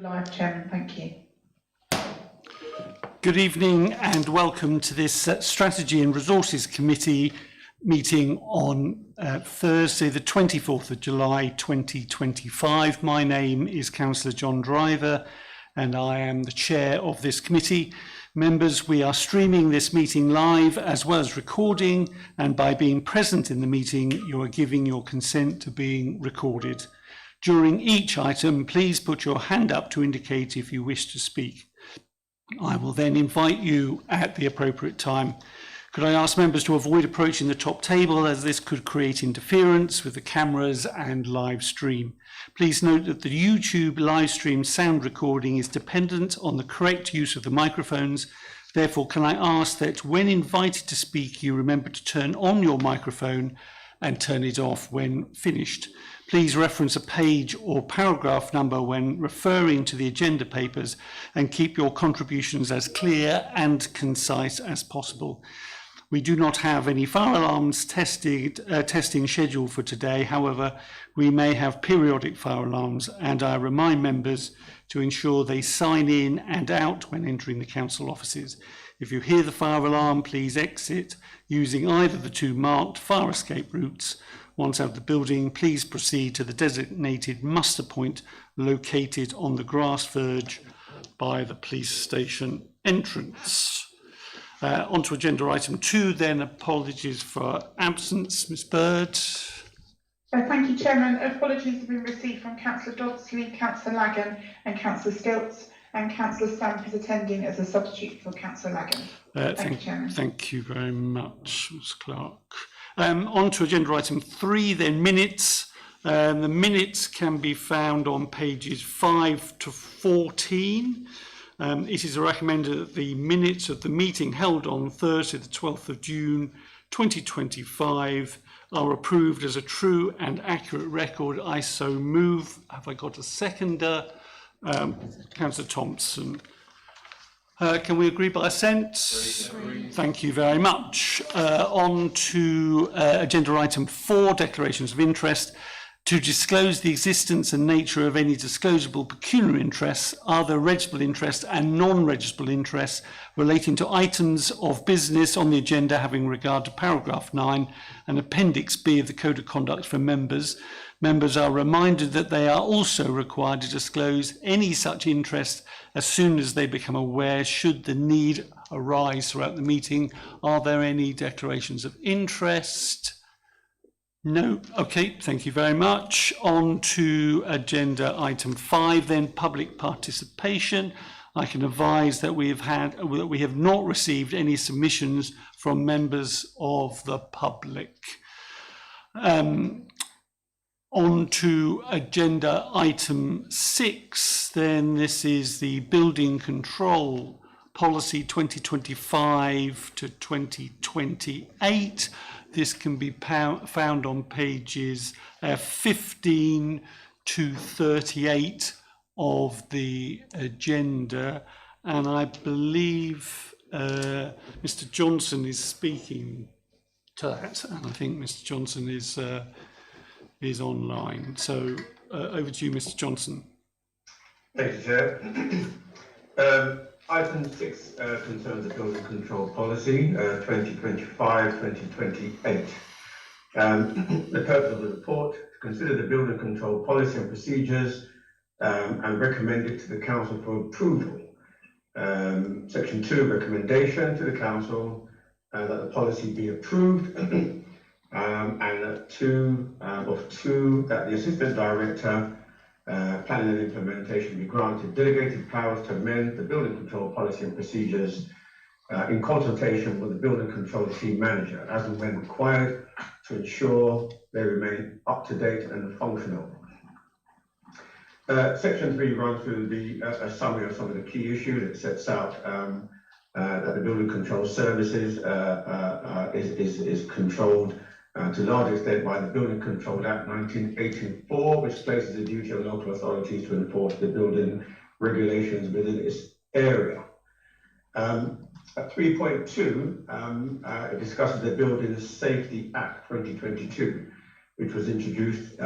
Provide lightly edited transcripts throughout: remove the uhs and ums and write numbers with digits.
Live, Chairman, thank you. Good evening and welcome to this Strategy and Resources Committee meeting on Thursday the 24th of July 2025. My name is Councillor John Driver and I am the chair of this committee. Members, we are streaming this meeting live as well as recording, and by being present in the meeting you are giving your consent to being recorded. During each item, please put your hand up to indicate if you wish to speak. I will then invite you at the appropriate time. Could I ask members to avoid approaching the top table, as this could create interference with the cameras and live stream. Please note that the YouTube live stream sound recording is dependent on the correct use of the microphones. Therefore, can I ask that when invited to speak, you remember to turn on your microphone and turn it off when finished. Please reference a page or paragraph number when referring to the agenda papers and keep your contributions as clear and concise as possible. We do not have any fire alarms testing scheduled for today. However, we may have periodic fire alarms, and I remind members to ensure they sign in and out when entering the council offices. If you hear the fire alarm, please exit using either the two marked fire escape routes. Once out of the building, please proceed to the designated muster point located on the grass verge by the police station entrance. On to agenda item 2 then. Apologies for absence. Ms Bird. Thank you, Chairman. Apologies have been received from Councillor Dodsley, Councillor Lagan and Councillor Stilts, and Councillor Stamp is attending as a substitute for Councillor Lagan. Thank you, Chairman. Thank you very much, Ms Clark. On to agenda item 3 then, minutes. The minutes can be found on pages 5 to 14. It is recommended that the minutes of the meeting held on Thursday the 12th of June 2025 are approved as a true and accurate record. I so move. Have I got a seconder? Councillor Thompson. Can we agree by assent? Thank you very much. On to agenda item 4, declarations of interest. To disclose the existence and nature of any disclosable pecuniary interests, other registrable interests and non-registrable interests relating to items of business on the agenda having regard to paragraph 9 and appendix B of the Code of Conduct for members. Members are reminded that they are also required to disclose any such interest as soon as they become aware, should the need arise throughout the meeting. Are there any declarations of interest? No. Okay, thank you very much. On to agenda item 5 then, public participation. I can advise that we have not received any submissions from members of the public. On to agenda item 6 then. This is the building control policy 2025 to 2028. This can be found on pages 15 to 38 of the agenda, and I believe Mr. Johnson is speaking to that, and I think Mr. Johnson is online. So over to you, Mr. Johnson. Thank you, Chair. Item 6 concerns the building control policy 2025-2028. The purpose of the report: to consider the building control policy and procedures and recommend it to the Council for approval. Section 2, recommendation to the Council that the policy be approved, and 2 that the Assistant Director Planning and Implementation be granted delegated powers to amend the building control policy and procedures in consultation with the building control team manager as and when required, to ensure they remain up to date and functional. Section 3 runs through a summary of some of the key issues. It sets out that the building control services is controlled to a large extent by the Building Control Act 1984, which places the duty on local authorities to enforce the building regulations within its area. At 3.2, it discusses the Building Safety Act 2022, which was introduced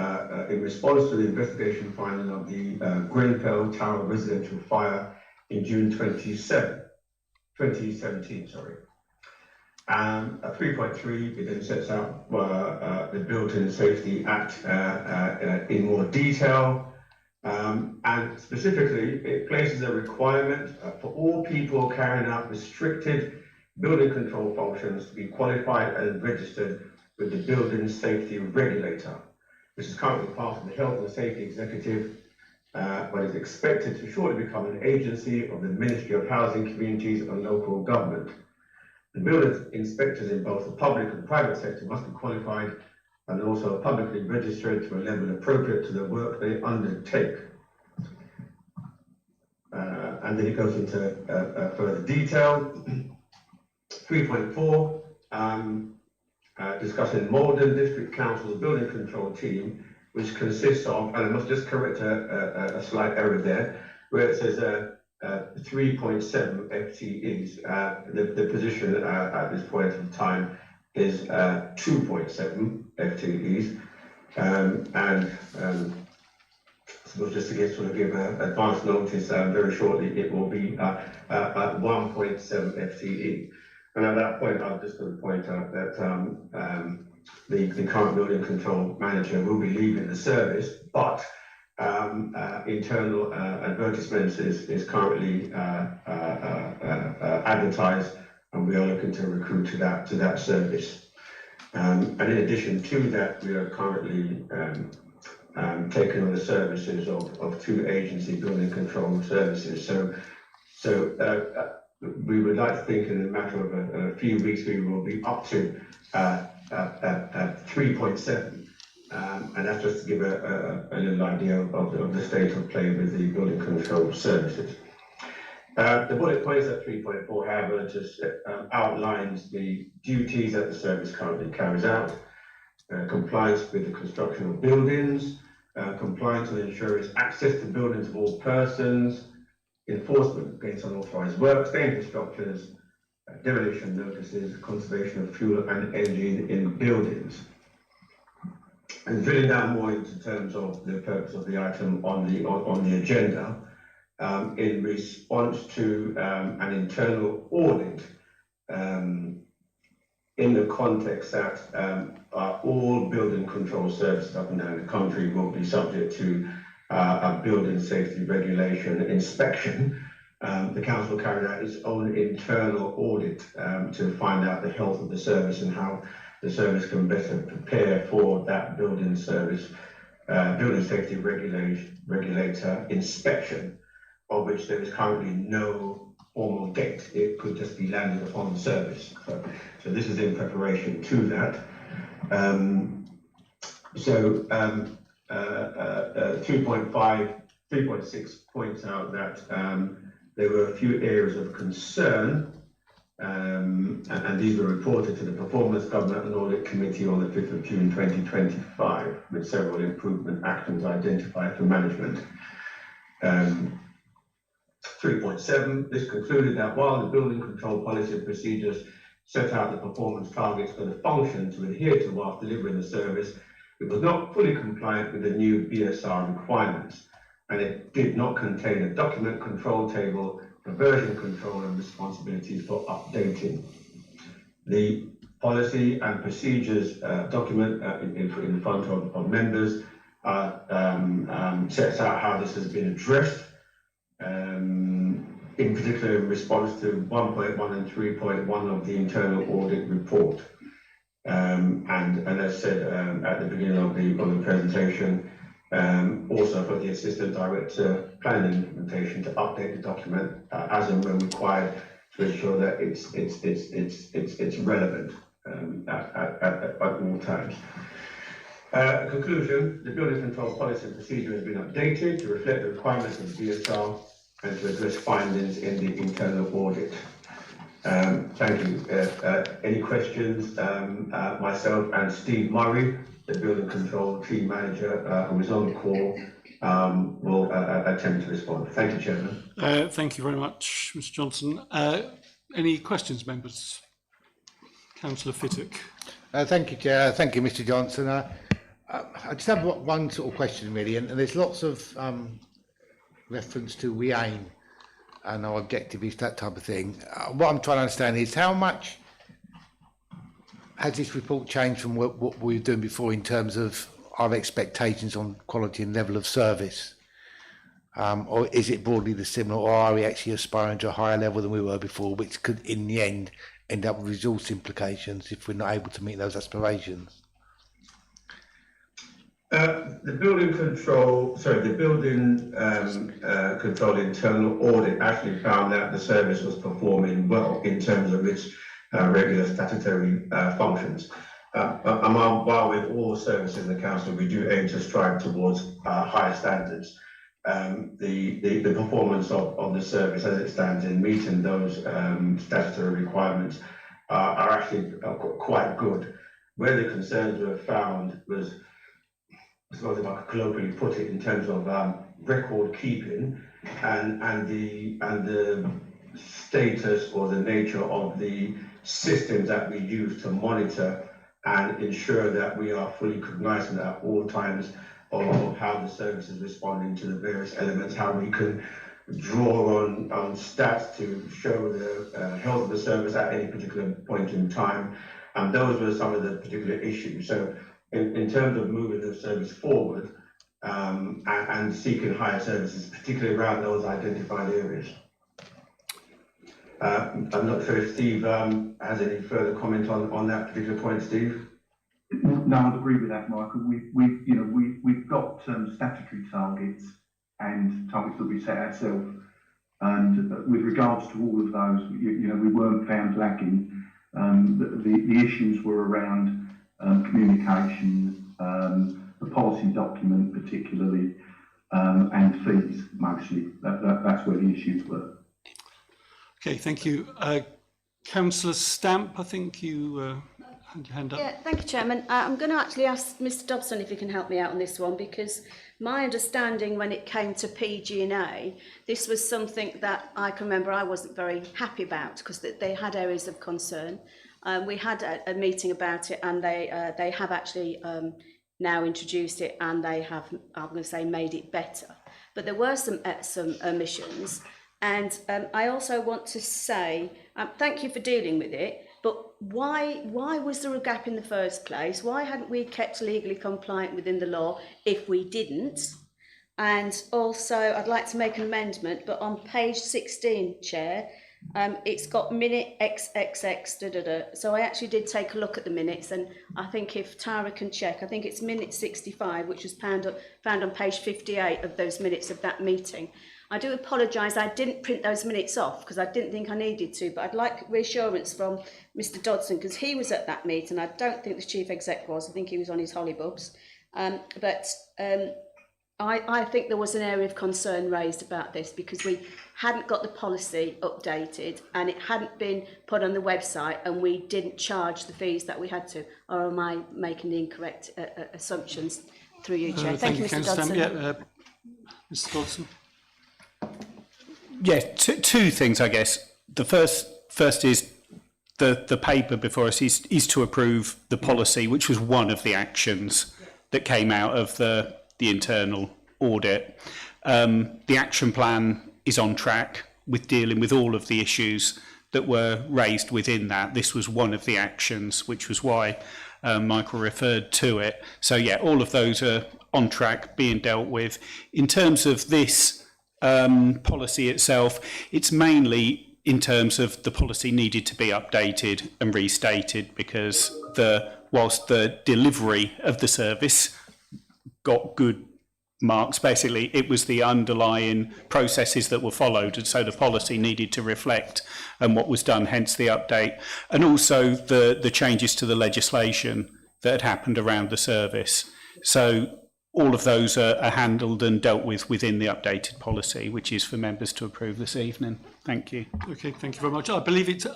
in response to the investigation finding of the Grenfell Tower residential fire in June 2017. At 3.3, it then sets out the Building Safety Act in more detail, and specifically it places a requirement for all people carrying out restricted building control functions to be qualified and registered with the Building Safety Regulator, which is currently part of the Health and Safety Executive, but is expected to shortly become an agency of the Ministry of Housing, Communities and Local Government. The building inspectors in both the public and private sector must be qualified and also publicly registered to a level appropriate to the work they undertake. And then it goes into further detail. 3.4, discussing Maldon District Council's building control team, which consists of, and I must just correct a slight error there, where it says 3.7 FTEs. The position at this point in time is 2.7 FTEs, so just to give advance notice, very shortly it will be 1.7 FTE. And at that point, I'm just going to point out that the current building control manager will be leaving the service, but internal advertisements is currently advertised, and we are looking to recruit to that service. And in addition to that, we are currently taking on the services of 2 agency building control services. So we would like to think in a matter of a few weeks we will be up to 3.7. And that's just to give a little idea of the state of play with the building control services. The bullet points at 3.4, however, just outlines the duties that the service currently carries out, compliance with the construction of buildings, compliance with ensuring access to buildings of all persons, enforcement against unauthorised work, dangerous structures, demolition notices, conservation of fuel and energy in buildings. And drilling down more into terms of the purpose of the item on the agenda, in response to an internal audit, in the context that all building control services up and down the country will be subject to a building safety regulation inspection. The council carried out its own internal audit to find out the health of the service and how the service can better prepare for that building safety regulator inspection, of which there is currently no formal date. It could just be landed upon the service. So this is in preparation to that. 3.6 points out that there were a few areas of concern, and these were reported to the Performance, Government and Audit Committee on the 5th of June 2025, with several improvement actions identified for management. 3.7, this concluded that while the building control policy and procedures set out the performance targets for the function to adhere to whilst delivering the service, it was not fully compliant with the new BSR requirements, and it did not contain a document control table for version control and responsibilities for updating. The policy and procedures document in front of members sets out how this has been addressed, in particular in response to 1.1 and 3.1 of the internal audit report. And as said at the beginning of the presentation, also for the Assistant Director Planning and Implementation to update the document as and when required to ensure that it's relevant at all times. Conclusion, the building control policy and procedure has been updated to reflect the requirements of the BSR and to address findings in the internal audit. Thank you. Any questions? Myself and Steve Murray, the building control team manager, who is on the call, will attempt to respond. Thank you, Chairman. Thank you very much, Mr. Johnson. Any questions, members? Councillor Fittock. Thank you, Chair. Thank you, Mr. Johnson. I just have one sort of question really, and there's lots of reference to we aim and our objective is that type of thing. What I'm trying to understand is how much has this report changed from what we were doing before in terms of our expectations on quality and level of service? Or is it broadly the similar, or are we actually aspiring to a higher level than we were before, which could in the end up with resource implications if we're not able to meet those aspirations? The building control internal audit actually found that the service was performing well in terms of its regular statutory functions. While with all services in the council, we do aim to strive towards higher standards. The performance of the service as it stands in meeting those statutory requirements are actually quite good. Where the concerns were found was, I suppose if I could colloquially put it, in terms of record keeping and the status or the nature of the systems that we use to monitor and ensure that we are fully cognizant at all times of how the service is responding to the various elements, how we can draw on stats to show the health of the service at any particular point in time. And those were some of the particular issues. So in terms of moving the service forward and seeking higher services, particularly around those identified areas. I'm not sure if Steve has any further comment on that particular point, Steve. No, I'd agree with that, Michael. We've got statutory targets and targets that we set ourselves, and with regards to all of those, we weren't found lacking. The issues were around communication, the policy document particularly, and fees mostly. That's where the issues were. Okay, thank you. Councillor Stamp, I think you had your hand up. Yeah, thank you, Chairman. I'm going to actually ask Mr Dobson if he can help me out on this one, because my understanding when it came to PG&A, this was something that I can remember I wasn't very happy about, because they had areas of concern. We had a meeting about it, and they have actually now introduced it, and they have, I'm going to say, made it better. But there were some omissions, and I also want to say thank you for dealing with it. But why was there a gap in the first place? Why hadn't we kept legally compliant within the law if we didn't? And also, I'd like to make an amendment, but on page 16, Chair, it's got minute XXX, So I actually did take a look at the minutes, and I think if Tara can check, I think it's minute 65, which was found on page 58 of those minutes of that meeting. I do apologise, I didn't print those minutes off because I didn't think I needed to, but I'd like reassurance from Mr Dodson, because he was at that meeting. I don't think the Chief Exec was, I think he was on his hollybubs. I think there was an area of concern raised about this because we hadn't got the policy updated and it hadn't been put on the website, and we didn't charge the fees that we had to. Or am I making the incorrect assumptions through you, Chair? Thank you, Mr Dodson. Yeah, Mr Dodson. Yeah, two things, I guess. The first is the paper before us is to approve the policy, which was one of the actions that came out of the internal audit. The action plan is on track with dealing with all of the issues that were raised within that. This was one of the actions, which was why Michael referred to it. So yeah, all of those are on track, being dealt with. In terms of this policy itself, it's mainly in terms of the policy needed to be updated and restated, because whilst the delivery of the service got good marks, basically it was the underlying processes that were followed, and so the policy needed to reflect what was done, hence the update, and also the changes to the legislation that had happened around the service. So all of those are handled and dealt with within the updated policy, which is for members to approve this evening. Thank you. Okay, thank you very much. I believe it's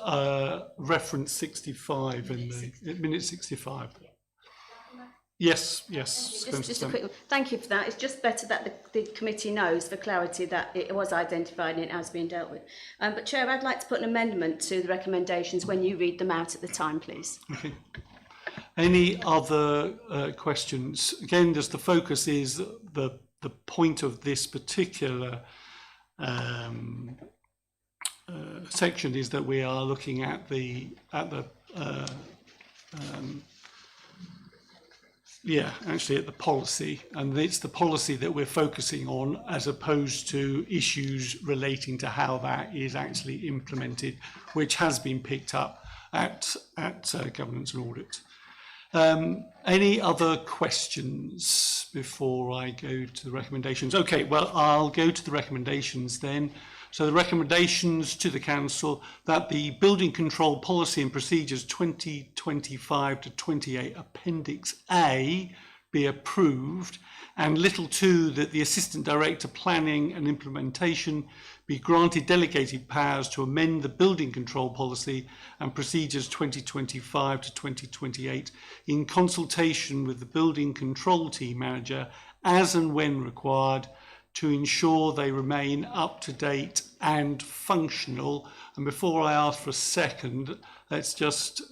reference 65 in the minute 65. Yes. Just a quick one. Thank you for that. It's just better that the committee knows for clarity that it was identified and it has been dealt with. But Chair, I'd like to put an amendment to the recommendations when you read them out at the time, please. Okay. Any other questions? Again, just the focus is the point of this particular section is that we are looking at the policy, and it's the policy that we're focusing on as opposed to issues relating to how that is actually implemented, which has been picked up at governance and audit. Any other questions before I go to the recommendations? Okay, well, I'll go to the recommendations then. So the recommendations to the council that the Building Control Policy and Procedures 2025 to 28 Appendix A be approved, and little 2 that the Assistant Director Planning and Implementation be granted delegated powers to amend the Building Control Policy and Procedures 2025 to 2028 in consultation with the Building Control Team Manager as and when required, to ensure they remain up to date and functional. And before I ask for a second, let's just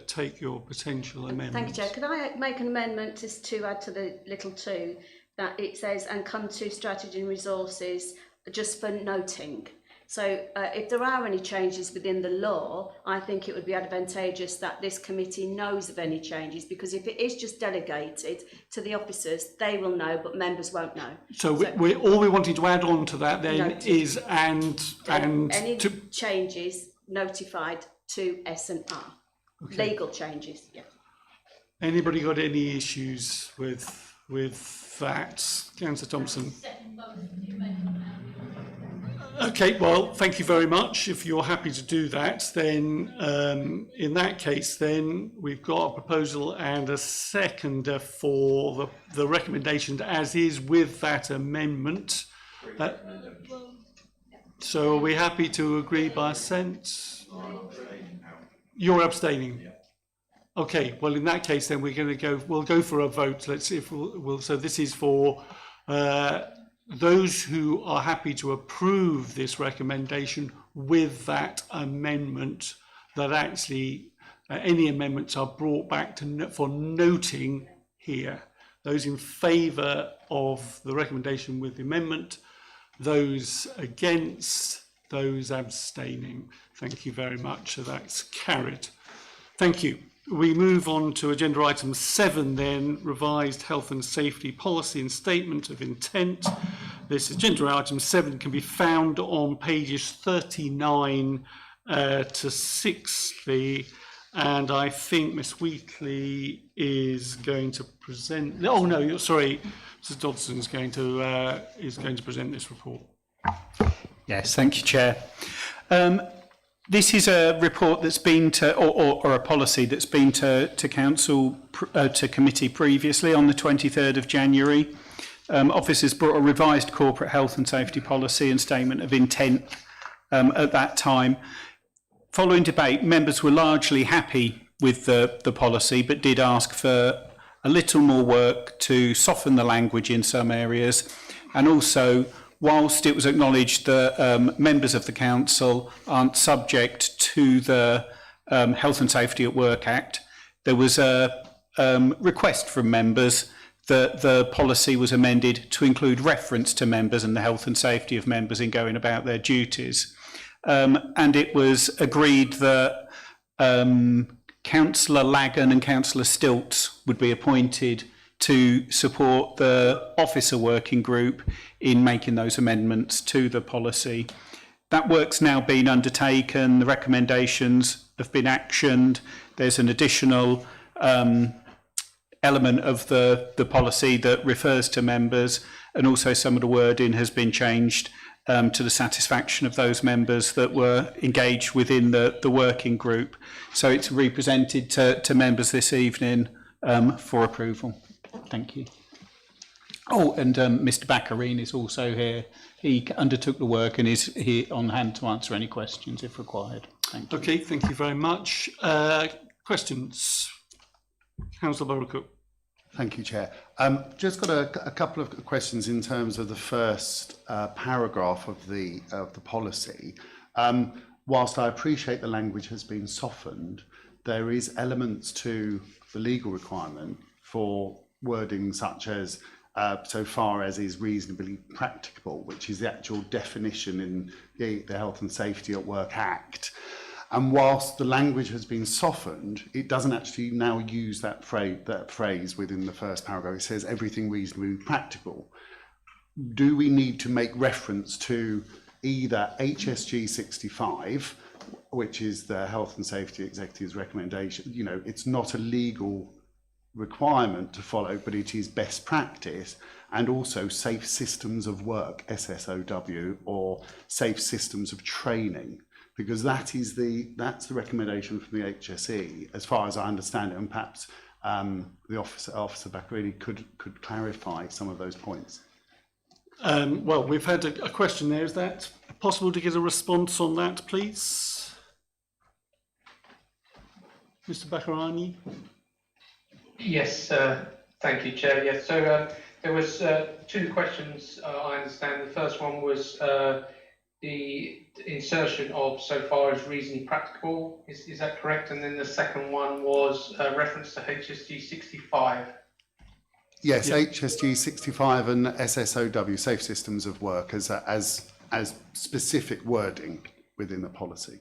take your potential amendment. Thank you, Chair. Could I make an amendment just to add to the little 2 that it says and come to strategy and resources just for noting. So if there are any changes within the law, I think it would be advantageous that this committee knows of any changes, because if it is just delegated to the officers, they will know, but members won't know. So all we're wanting to add on to that then Noted. is and any to, changes notified to S&R. Okay. Legal changes, yeah. Anybody got any issues with that? Councillor Thompson. Okay, well, thank you very much. If you're happy to do that, then in that case, then we've got a proposal and a seconder for the recommendation as is with that amendment. So are we happy to agree by assent? You're abstaining? Okay, well, in that case, then we'll go for a vote. Let's see if so this is for those who are happy to approve this recommendation with that amendment, that actually any amendments are brought back for noting here. Those in favour of the recommendation with the amendment, those against, those abstaining. Thank you very much. So that's carried. Thank you. We move on to agenda item 7 then, revised health and safety policy and statement of intent. This agenda item 7 can be found on pages 39 to 60, and I think Miss Wheatley is going to present. Oh no, sorry, Mrs. Dodson is going to present this report. Yes, thank you, Chair. This is a report that's been to, or a policy that's been to council, to committee previously on the 23rd of January. Officers brought a revised corporate health and safety policy and statement of intent at that time. Following debate, members were largely happy with the policy, but did ask for a little more work to soften the language in some areas, and also, whilst it was acknowledged that members of the council aren't subject to the Health and Safety at Work Act, there was a request from members that the policy was amended to include reference to members and the health and safety of members in going about their duties. And it was agreed that Councillor Lagan and Councillor Stilts would be appointed to support the officer working group in making those amendments to the policy. That work's now been undertaken, the recommendations have been actioned. There's an additional element of the policy that refers to members, and also some of the wording has been changed to the satisfaction of those members that were engaged within the working group. So it's represented to members this evening for approval. Thank you. Oh, and Mr. Baccarin is also here. He undertook the work and is here on hand to answer any questions if required. Thank you. Okay, thank you very much. Questions? Councillor Burrow-Cook. Thank you, Chair. Just got a couple of questions in terms of the first paragraph of the policy. Whilst I appreciate the language has been softened, there is elements to the legal requirement for wording such as so far as is reasonably practicable, which is the actual definition in the Health and Safety at Work Act. And whilst the language has been softened, it doesn't actually now use that phrase within the first paragraph. It says everything reasonably practical. Do we need to make reference to either HSG 65, which is the Health and Safety Executive's recommendation? You know, it's not a legal requirement to follow, but it is best practice, and also safe systems of work, SSOW, or safe systems of training, because that's the recommendation from the HSE, as far as I understand it, and perhaps the Officer Baccarini could clarify some of those points. Well, we've had a question there. Is that possible to get a response on that, please? Mr. Baccarini? Yes, thank you, Chair. Yes, so there was two questions, I understand. The first one was the insertion of so far as reasonably practicable. Is that correct? And then the second one was reference to HSG 65. Yes, yeah. HSG 65 and SSOW, Safe Systems of Work, as specific wording within the policy.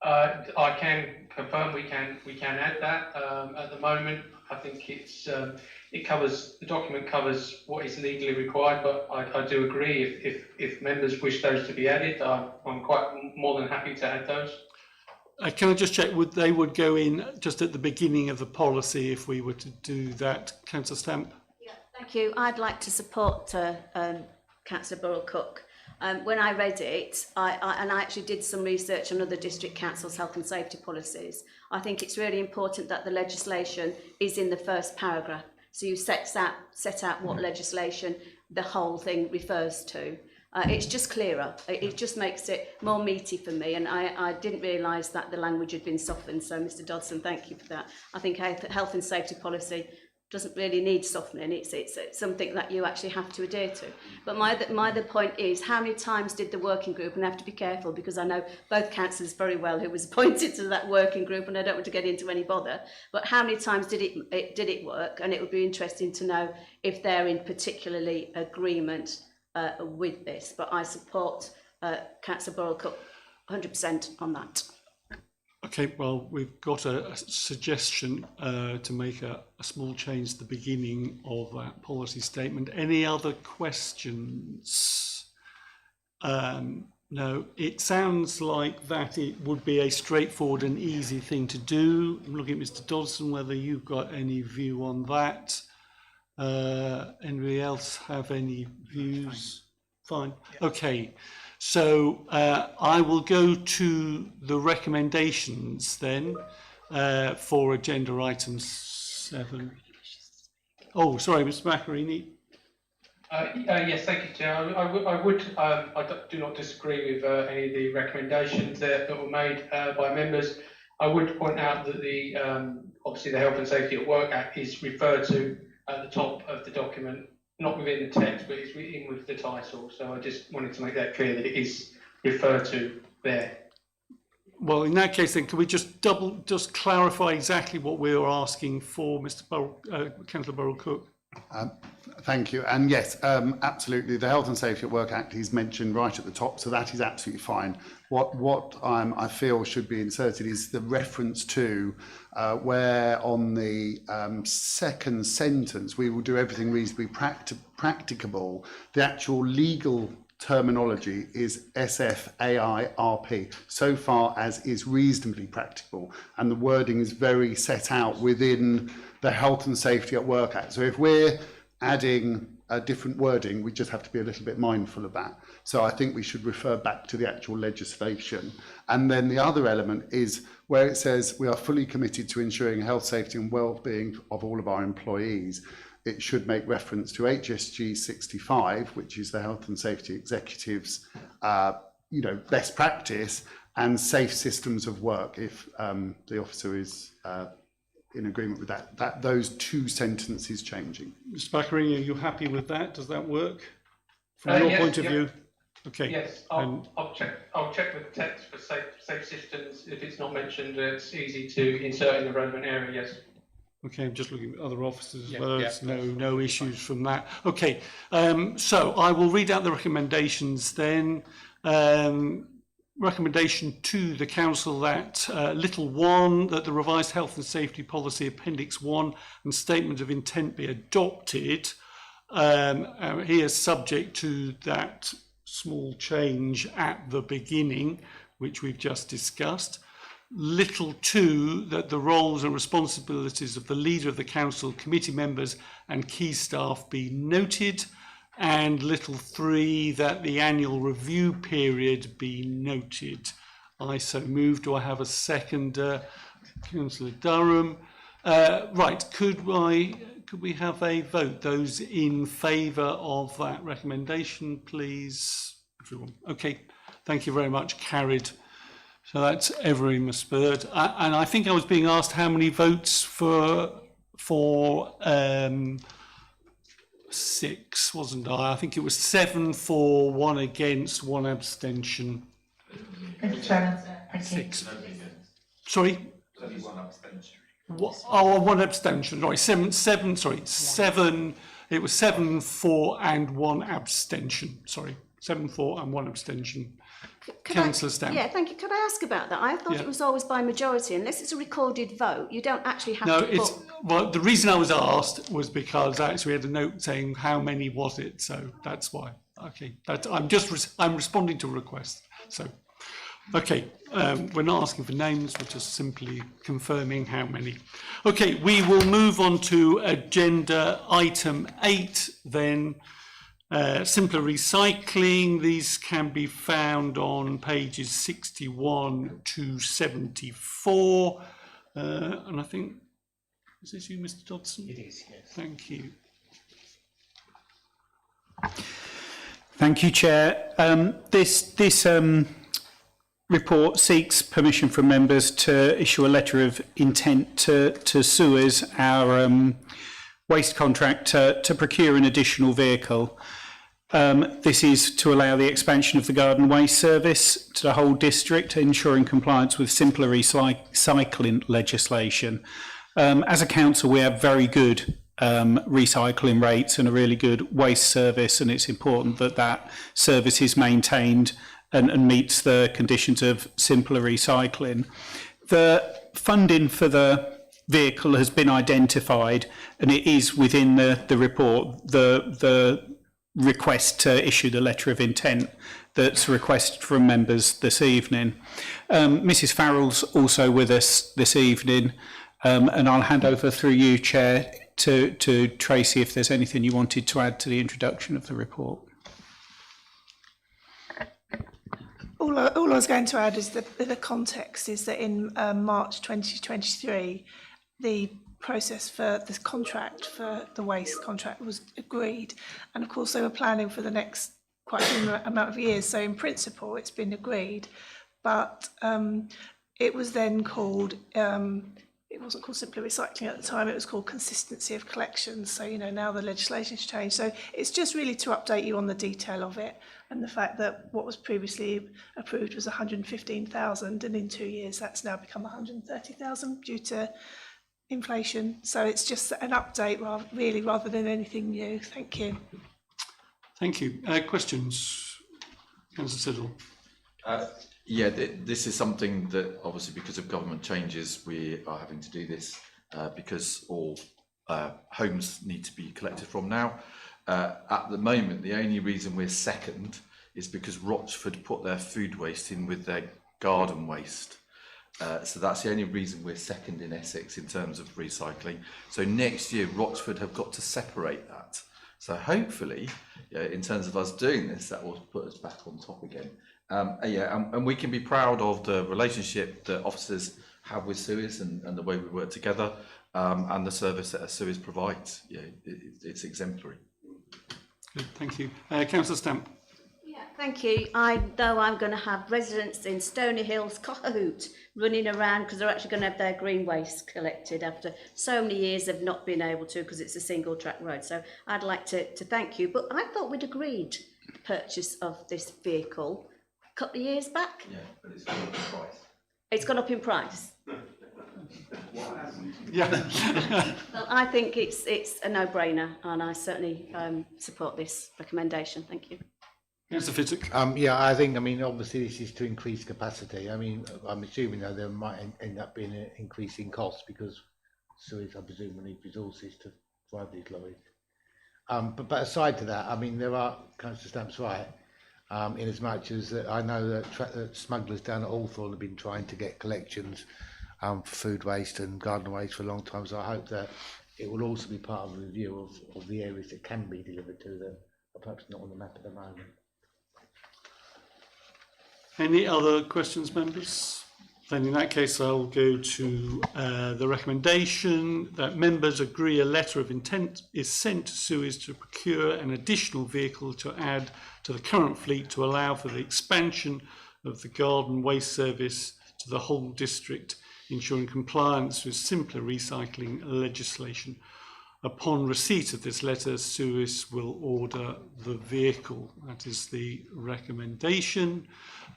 I can confirm we can add that. At the moment, I think it covers, the document covers what is legally required, but I do agree if members wish those to be added, I'm quite more than happy to add those. Can I just check, they would go in just at the beginning of the policy if we were to do that, Councillor Stamp? Yeah, thank you. I'd like to support Councillor Burrell-Cook. When I read it, I actually did some research on other district councils' health and safety policies. I think it's really important that the legislation is in the first paragraph. So you set out what legislation the whole thing refers to. It's just clearer. It just makes it more meaty for me. And I didn't realise that the language had been softened. So, Mr. Dodson, thank you for that. I think health and safety policy doesn't really need softening. It's something that you actually have to adhere to. But my other point is, how many times did the working group, and I have to be careful because I know both councillors very well who was appointed to that working group, and I don't want to get into any bother, but how many times did it work? And it would be interesting to know if they're in particularly agreement with this. But I support Councillor Burrell-Cook 100% on that. Okay, well, we've got a suggestion to make a small change at the beginning of that policy statement. Any other questions? No, it sounds like that it would be a straightforward and easy thing to do. I'm looking at Mr. Dodson, whether you've got any view on that. Anybody else have any views? Fine. Okay. So I will go to the recommendations then for agenda item 7. Oh, sorry, Mr. Baccarini. Yes, thank you, Chair. I do not disagree with any of the recommendations that were made by members. I would point out that obviously the Health and Safety at Work Act is referred to at the top of the document, not within the text, but it's in with the title. So I just wanted to make that clear that it is referred to there. Well, in that case, then, can we just clarify exactly what we were asking for, Councillor Burrell-Cook? Thank you. And yes, absolutely. The Health and Safety at Work Act is mentioned right at the top, so that is absolutely fine. What I feel should be inserted is the reference to where on the second sentence we will do everything reasonably practicable. The actual legal terminology is SFAIRP, so far as is reasonably practicable, and the wording is very set out within the Health and Safety at Work Act. So if we're adding a different wording, we just have to be a little bit mindful of that. So I think we should refer back to the actual legislation. And then the other element is where it says we are fully committed to ensuring health, safety and well-being of all of our employees. It should make reference to HSG 65, which is the Health and Safety Executive's best practice, and safe systems of work, if the officer is in agreement with that. Those two sentences changing. Mr. Baccarini, are you happy with that? Does that work from your point of view? Okay. Yes, I'll check with the text for safe systems. If it's not mentioned, it's easy to insert in the relevant area, yes. Okay, I'm just looking at other officers as Yeah, well. yeah. No issues from that. Okay, so I will read out the recommendations then. Recommendation to the council that little 1, that the revised health and safety policy appendix 1 and statement of intent be adopted. Here subject to that small change at the beginning, which we've just discussed. Little 2, that the roles and responsibilities of the leader of the council, committee members and key staff be noted. And little 3, that the annual review period be noted. I so move. Do I have a second? Councillor Durham. Right, could we have a vote? Those in favour of that recommendation, please. Everyone. Okay, thank you very much. Carried. So that's every Spurred. And I think I was being asked how many votes for 6, wasn't I? I think it was 7 for, 1 against, 1 abstention. Thank you, Chairman. Thank you. 6. Sorry? Only 1 abstention. Oh, 1 abstention. Sorry, 7. It was 7 for and 1 abstention. Sorry, 7 for and 1 abstention. Councillor Stamp. Yeah, thank you. Could I ask about that? I thought it was always by majority. Unless it's a recorded vote, you don't actually have to put... Well, the reason I was asked was because actually we had a note saying how many was it, so that's why. Okay, I'm responding to a request. So, okay, we're not asking for names, we're just simply confirming how many. Okay, we will move on to agenda item 8 then. Simpler recycling. These can be found on pages 61 to 74. And I think, is this you, Mr. Dodson? It is, yes. Thank you. Thank you, Chair. This report seeks permission from members to issue a letter of intent to Suez, our waste contractor, to procure an additional vehicle. This is to allow the expansion of the garden waste service to the whole district, ensuring compliance with simpler recycling legislation. As a council, we have very good recycling rates and a really good waste service, and it's important that that service is maintained and meets the conditions of simpler recycling. The funding for the vehicle has been identified, and it is within the report, the request to issue the letter of intent that's requested from members this evening. Mrs. Farrell's also with us this evening, and I'll hand over through you, Chair, to Tracy if there's anything you wanted to add to the introduction of the report. All I was going to add is that the context is that in March 2023, the process for this contract, for the waste contract, was agreed. And of course, they were planning for the next quite a amount of years. So in principle, it's been agreed. But it was then called, it wasn't called simpler recycling at the time, it was called consistency of collections. So, you know, now the legislation's changed. So it's just really to update you on the detail of it and the fact that what was previously approved was 115,000, and in 2 years that's now become 130,000 due to inflation. So it's just an update rather than anything new. Thank you. Thank you. Questions? Councillor Siddle. Yeah, this is something that obviously because of government changes we are having to do this because all homes need to be collected from now. At the moment, the only reason we're second is because Rochford put their food waste in with their garden waste. So that's the only reason we're second in Essex in terms of recycling. So next year, Rochford have got to separate that. So hopefully, in terms of us doing this, that will put us back on top again. And we can be proud of the relationship that officers have with Suez and the way we work together and the service that Suez provides. Yeah, it's exemplary. Good, thank you. Councillor Stamp. Thank you. I know I'm going to have residents in Stony Hills, Cohoot, running around because they're actually going to have their green waste collected after so many years of not being able to because it's a single track road. So I'd like to thank you. But I thought we'd agreed purchase of this vehicle a couple of years back. Yeah, but it's gone up in price. It's gone up in price. Yeah. Well, I think it's a no-brainer, and I certainly support this recommendation. Thank you. Councillor Fittock. Yeah, I think, I mean, obviously this is to increase capacity. I mean, I'm assuming though there might end up being an increase in costs because sewage, I presume, will need resources to drive these lorries. But aside to that, I mean, there are, Councillor Stamp's right, in as much as that I know that smugglers down at Hawthorne have been trying to get collections for food waste and garden waste for a long time. So I hope that it will also be part of a review of the areas that can be delivered to them, but perhaps not on the map at the moment. Any other questions, members? Then in that case, I'll go to the recommendation that members agree a letter of intent is sent to Suez to procure an additional vehicle to add to the current fleet to allow for the expansion of the garden waste service to the whole district, ensuring compliance with simpler recycling legislation. Upon receipt of this letter, Suez will order the vehicle. That is the recommendation.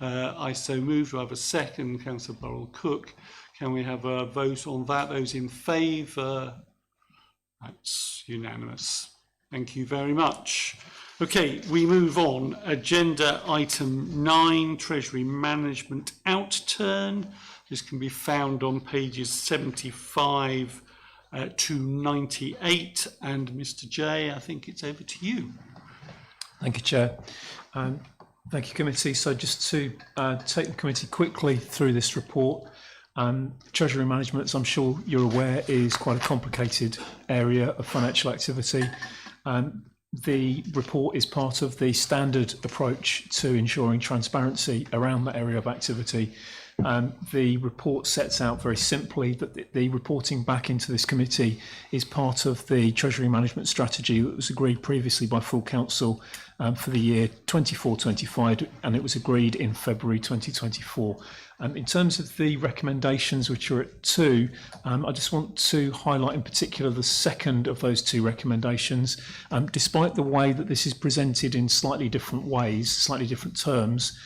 I so move. Do I have a second? Councillor Burrell-Cook. Can we have a vote on that? Those in favour? That's unanimous. Thank you very much. Okay, we move on. Agenda item 9, Treasury Management Outturn. This can be found on pages 75 to 98. And Mr. Jay, I think it's over to you. Thank you, Chair. Thank you, Committee. So just to take the committee quickly through this report. Treasury management, as I'm sure you're aware, is quite a complicated area of financial activity. The report is part of the standard approach to ensuring transparency around that area of activity. The report sets out very simply that the reporting back into this committee is part of the Treasury Management Strategy that was agreed previously by full council for the year 24-25, and it was agreed in February 2024. In terms of the recommendations, which are at 2, I just want to highlight in particular the second of those 2 recommendations. Despite the way that this is presented in slightly different ways, slightly different terms,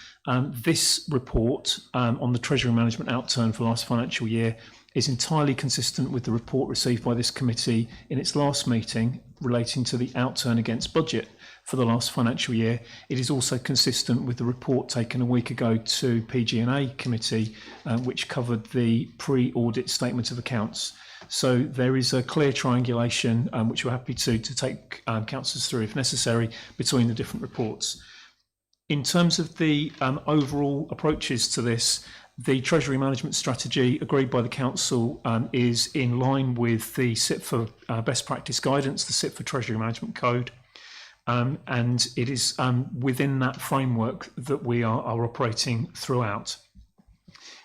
this report on the Treasury Management Outturn for last financial year is entirely consistent with the report received by this committee in its last meeting relating to the outturn against budget for the last financial year. It is also consistent with the report taken a week ago to PG&A committee, which covered the pre-audit statement of accounts. So there is a clear triangulation, which we're happy to take councillors through if necessary, between the different reports. In terms of the overall approaches to this, the Treasury Management Strategy agreed by the Council is in line with the SIP for Best Practice Guidance, the SIP for Treasury Management Code, and it is within that framework that we are operating throughout.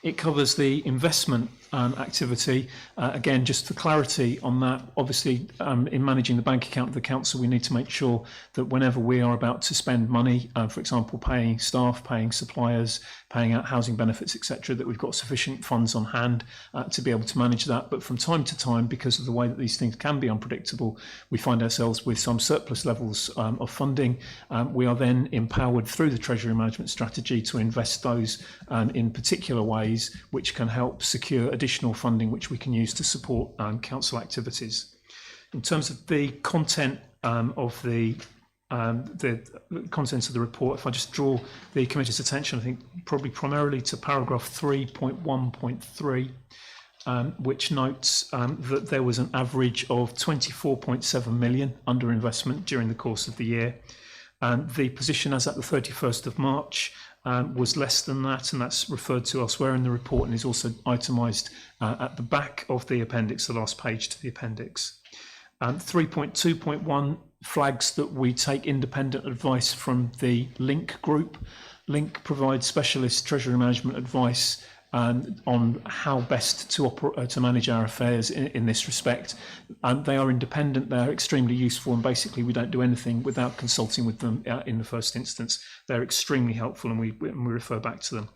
It covers the investment activity. Again, just for clarity on that, obviously in managing the bank account of the council, we need to make sure that whenever we are about to spend money, for example, paying staff, paying suppliers, paying out housing benefits, etc., that we've got sufficient funds on hand to be able to manage that. But from time to time, because of the way that these things can be unpredictable, we find ourselves with some surplus levels of funding. We are then empowered through the Treasury Management Strategy to invest those in particular ways which can help secure additional funding which we can use to support council activities. In terms of the content of the contents of the report, if I just draw the committee's attention, I think probably primarily to paragraph 3.1.3, which notes that there was an average of 24.7 million under investment during the course of the year. The position as at the 31st of March was less than that, and that's referred to elsewhere in the report and is also itemised at the back of the appendix, the last page to the appendix. 3.2.1 flags that we take independent advice from the Link group. Link provides specialist treasury management advice on how best to manage our affairs in this respect. They are independent, they're extremely useful, and basically we don't do anything without consulting with them in the first instance. They're extremely helpful, and we refer back to them.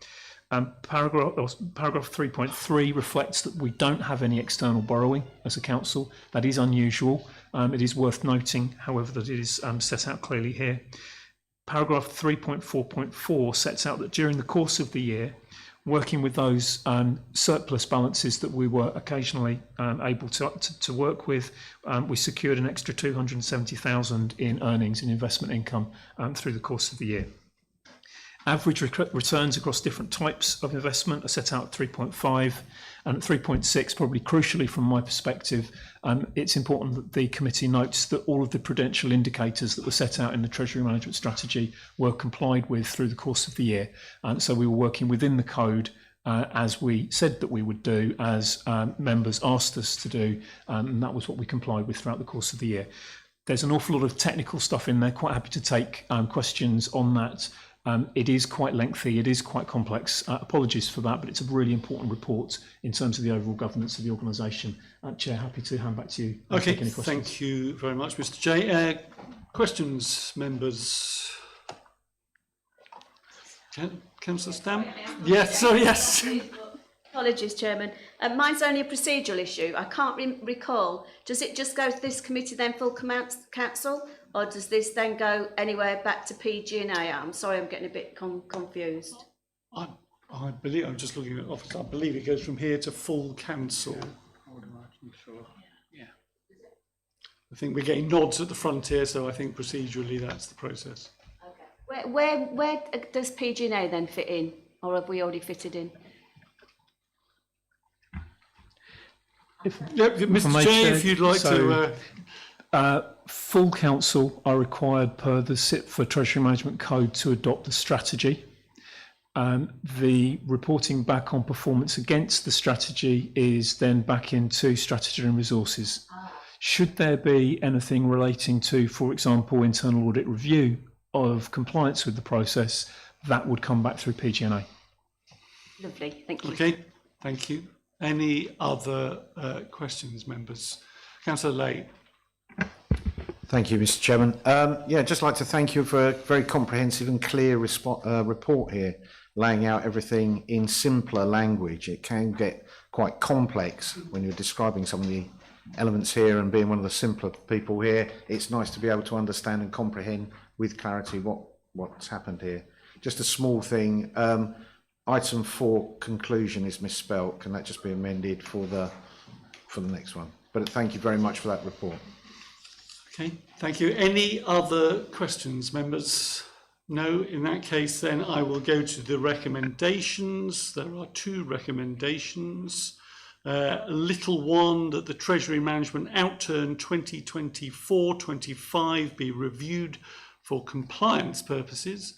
Paragraph 3.3 reflects that we don't have any external borrowing as a council. That is unusual. It is worth noting, however, that it is set out clearly here. paragraph 3.4.4 sets out that during the course of the year, working with those surplus balances that we were occasionally able to work with, we secured an extra 270,000 in earnings and investment income through the course of the year. Average returns across different types of investment are set out at 3.5 and at 3.6, probably crucially from my perspective, it's important that the committee notes that all of the prudential indicators that were set out in the Treasury Management Strategy were complied with through the course of the year. So we were working within the code as we said that we would do, as members asked us to do, and that was what we complied with throughout the course of the year. There's an awful lot of technical stuff in there, quite happy to take questions on that. It is quite lengthy, it is quite complex. Apologies for that, but it's a really important report in terms of the overall governance of the organisation. Chair, happy to hand back to you. Okay, take any questions. thank you very much, Mr. Jay. Questions, members? Councillor Stamp? Yes, sorry, yes. Apologies, Chairman. Mine's only a procedural issue. I can't recall. Does it just go to this committee then full council, or does this then go anywhere back to PG&A? I'm sorry, I'm getting a bit confused. I believe, I'm just looking at office, I believe it goes from here to full council. I would imagine, sure. Yeah. I think we're getting nods at the front here, so I think procedurally that's the process. Okay. Where does PG&A then fit in, or have we already fitted in? Mr. Jay, if you'd like to... Full council are required per the SIP for Treasury Management Code to adopt the strategy. The reporting back on performance against the strategy is then back into strategy and resources. Should there be anything relating to, for example, internal audit review of compliance with the process, that would come back through PG&A. Lovely, thank you. Okay, thank you. Any other questions, members? Councillor Lay. Thank you, Mr. Chairman. Yeah, just like to thank you for a very comprehensive and clear report here, laying out everything in simpler language. It can get quite complex when you're describing some of the elements here, and being one of the simpler people here, it's nice to be able to understand and comprehend with clarity what's happened here. Just a small thing. Item 4 conclusion is misspelt. Can that just be amended for the next one? But thank you very much for that report. Okay, thank you. Any other questions, members? No, in that case, then I will go to the recommendations. There are 2 recommendations. Little one, that the Treasury Management Outturn 2024-25 be reviewed for compliance purposes.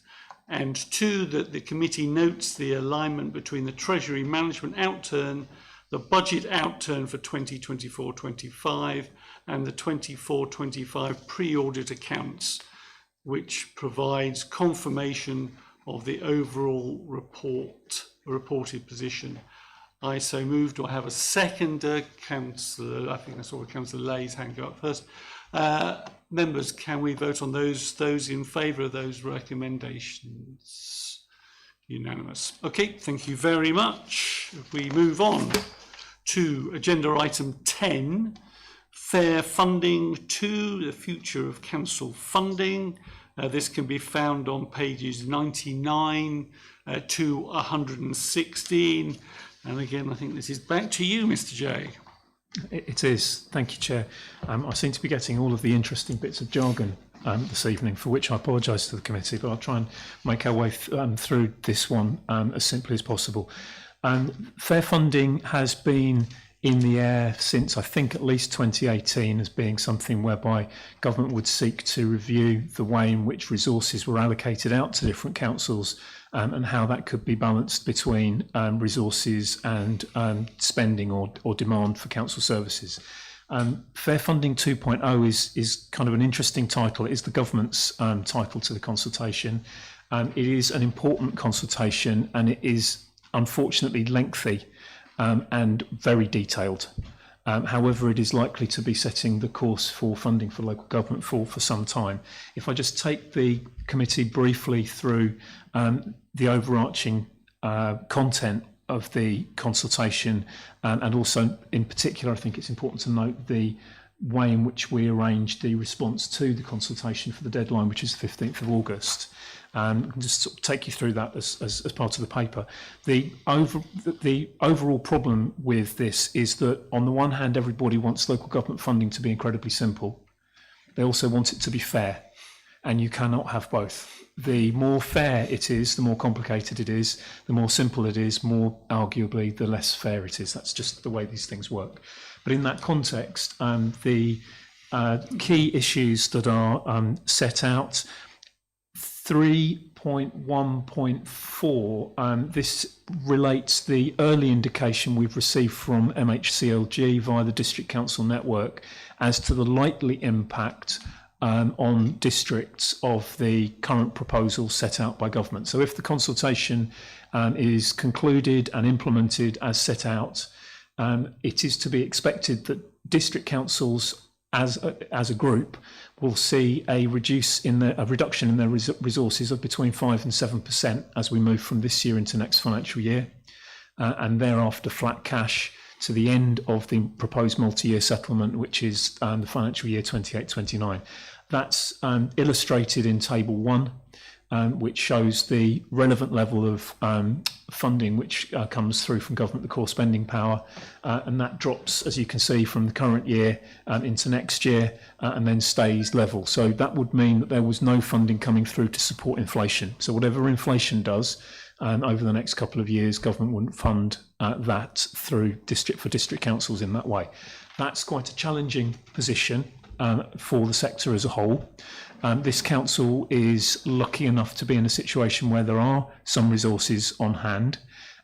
And 2, that the committee notes the alignment between the Treasury Management Outturn, the budget outturn for 2024-25 and the 24-25 pre-audit accounts, which provides confirmation of the overall reported position. I so moved. Do I have a seconder? Councillor, I think I saw Councillor Lay's hand go up first. Members, can we vote on those in favour of those recommendations? Unanimous. Okay, thank you very much. If we move on to agenda item 10, fair funding 2, the future of council funding. This can be found on pages 99 to 116. And again, I think this is back to you, Mr. Jay. It is. Thank you, Chair. I seem to be getting all of the interesting bits of jargon this evening, for which I apologise to the committee, but I'll try and make our way through this one as simply as possible. Fair funding has been in the air since, I think, at least 2018 as being something whereby government would seek to review the way in which resources were allocated out to different councils and how that could be balanced between resources and spending or demand for council services. Fair Funding 2.0 is kind of an interesting title. It is the government's title to the consultation. It is an important consultation, and it is unfortunately lengthy and very detailed. However, it is likely to be setting the course for funding for local government for some time. If I just take the committee briefly through the overarching content of the consultation, and also in particular, I think it's important to note the way in which we arranged the response to the consultation for the deadline, which is the 15th of August. I can just sort of take you through that as part of the paper. The overall problem with this is that, on the one hand, everybody wants local government funding to be incredibly simple. They also want it to be fair, and you cannot have both. The more fair it is, the more complicated it is. The more simple it is, more arguably, the less fair it is. That's just the way these things work. But in that context, the key issues that are set out, 3.1.4, this relates the early indication we've received from MHCLG via the District Council network as to the likely impact on districts of the current proposal set out by government. So if the consultation is concluded and implemented as set out, it is to be expected that district councils as a group will see a reduction in their resources of between 5 and 7% as we move from this year into next financial year, and thereafter flat cash to the end of the proposed multi-year settlement, which is the financial year 28-29. That's illustrated in Table 1, which shows the relevant level of funding which comes through from government, the core spending power, and that drops, as you can see, from the current year into next year, and then stays level. So that would mean that there was no funding coming through to support inflation. So whatever inflation does over the next couple of years, government wouldn't fund that through district councils in that way. That's quite a challenging position for the sector as a whole. This council is lucky enough to be in a situation where there are some resources on hand.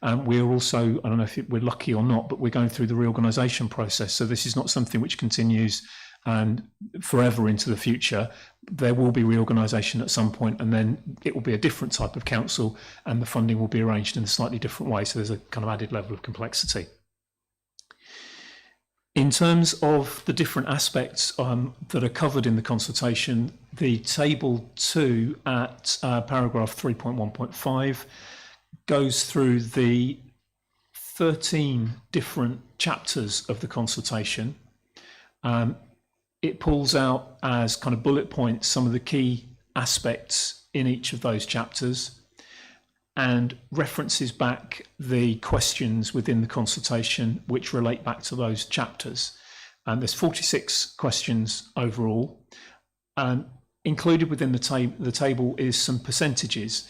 We're also, I don't know if we're lucky or not, but we're going through the reorganisation process. So this is not something which continues forever into the future. There will be reorganisation at some point, and then it will be a different type of council, and the funding will be arranged in a slightly different way. So there's a kind of added level of complexity. In terms of the different aspects that are covered in the consultation, the Table 2 at paragraph 3.1.5 goes through the 13 different chapters of the consultation. It pulls out as kind of bullet points some of the key aspects in each of those chapters, and references back the questions within the consultation which relate back to those chapters. And there's 46 questions overall. Included within the table is some percentages.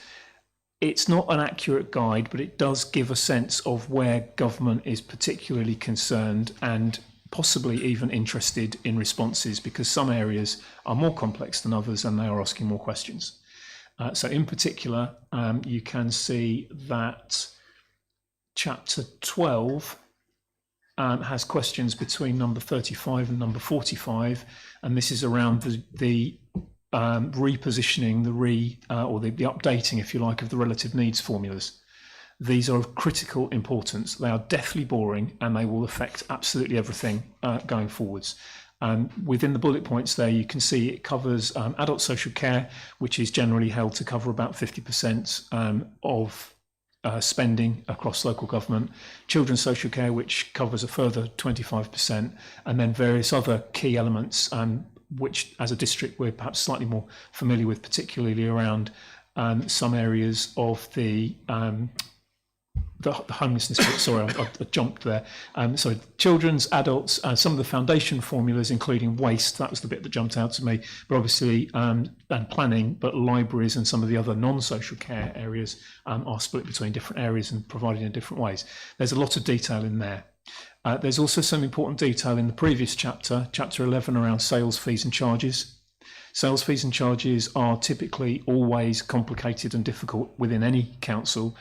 It's not an accurate guide, but it does give a sense of where government is particularly concerned and possibly even interested in responses, because some areas are more complex than others and they are asking more questions. So in particular, you can see that chapter 12 has questions between number 35 and number 45, and this is around the repositioning, or the updating, if you like, of the relative needs formulas. These are of critical importance. They are deathly boring, and they will affect absolutely everything going forwards. Within the bullet points there, you can see it covers adult social care, which is generally held to cover about 50% of spending across local government, children's social care, which covers a further 25%, and then various other key elements, which as a district we're perhaps slightly more familiar with, particularly around some areas of the homelessness bit. Sorry, I jumped there. So children's, adults, some of the foundation formulas, including waste, that was the bit that jumped out to me, but obviously, and planning, but libraries and some of the other non-social care areas are split between different areas and provided in different ways. There's a lot of detail in there. There's also some important detail in the previous chapter, chapter 11, around sales fees and charges. Sales fees and charges are typically always complicated and difficult within any council.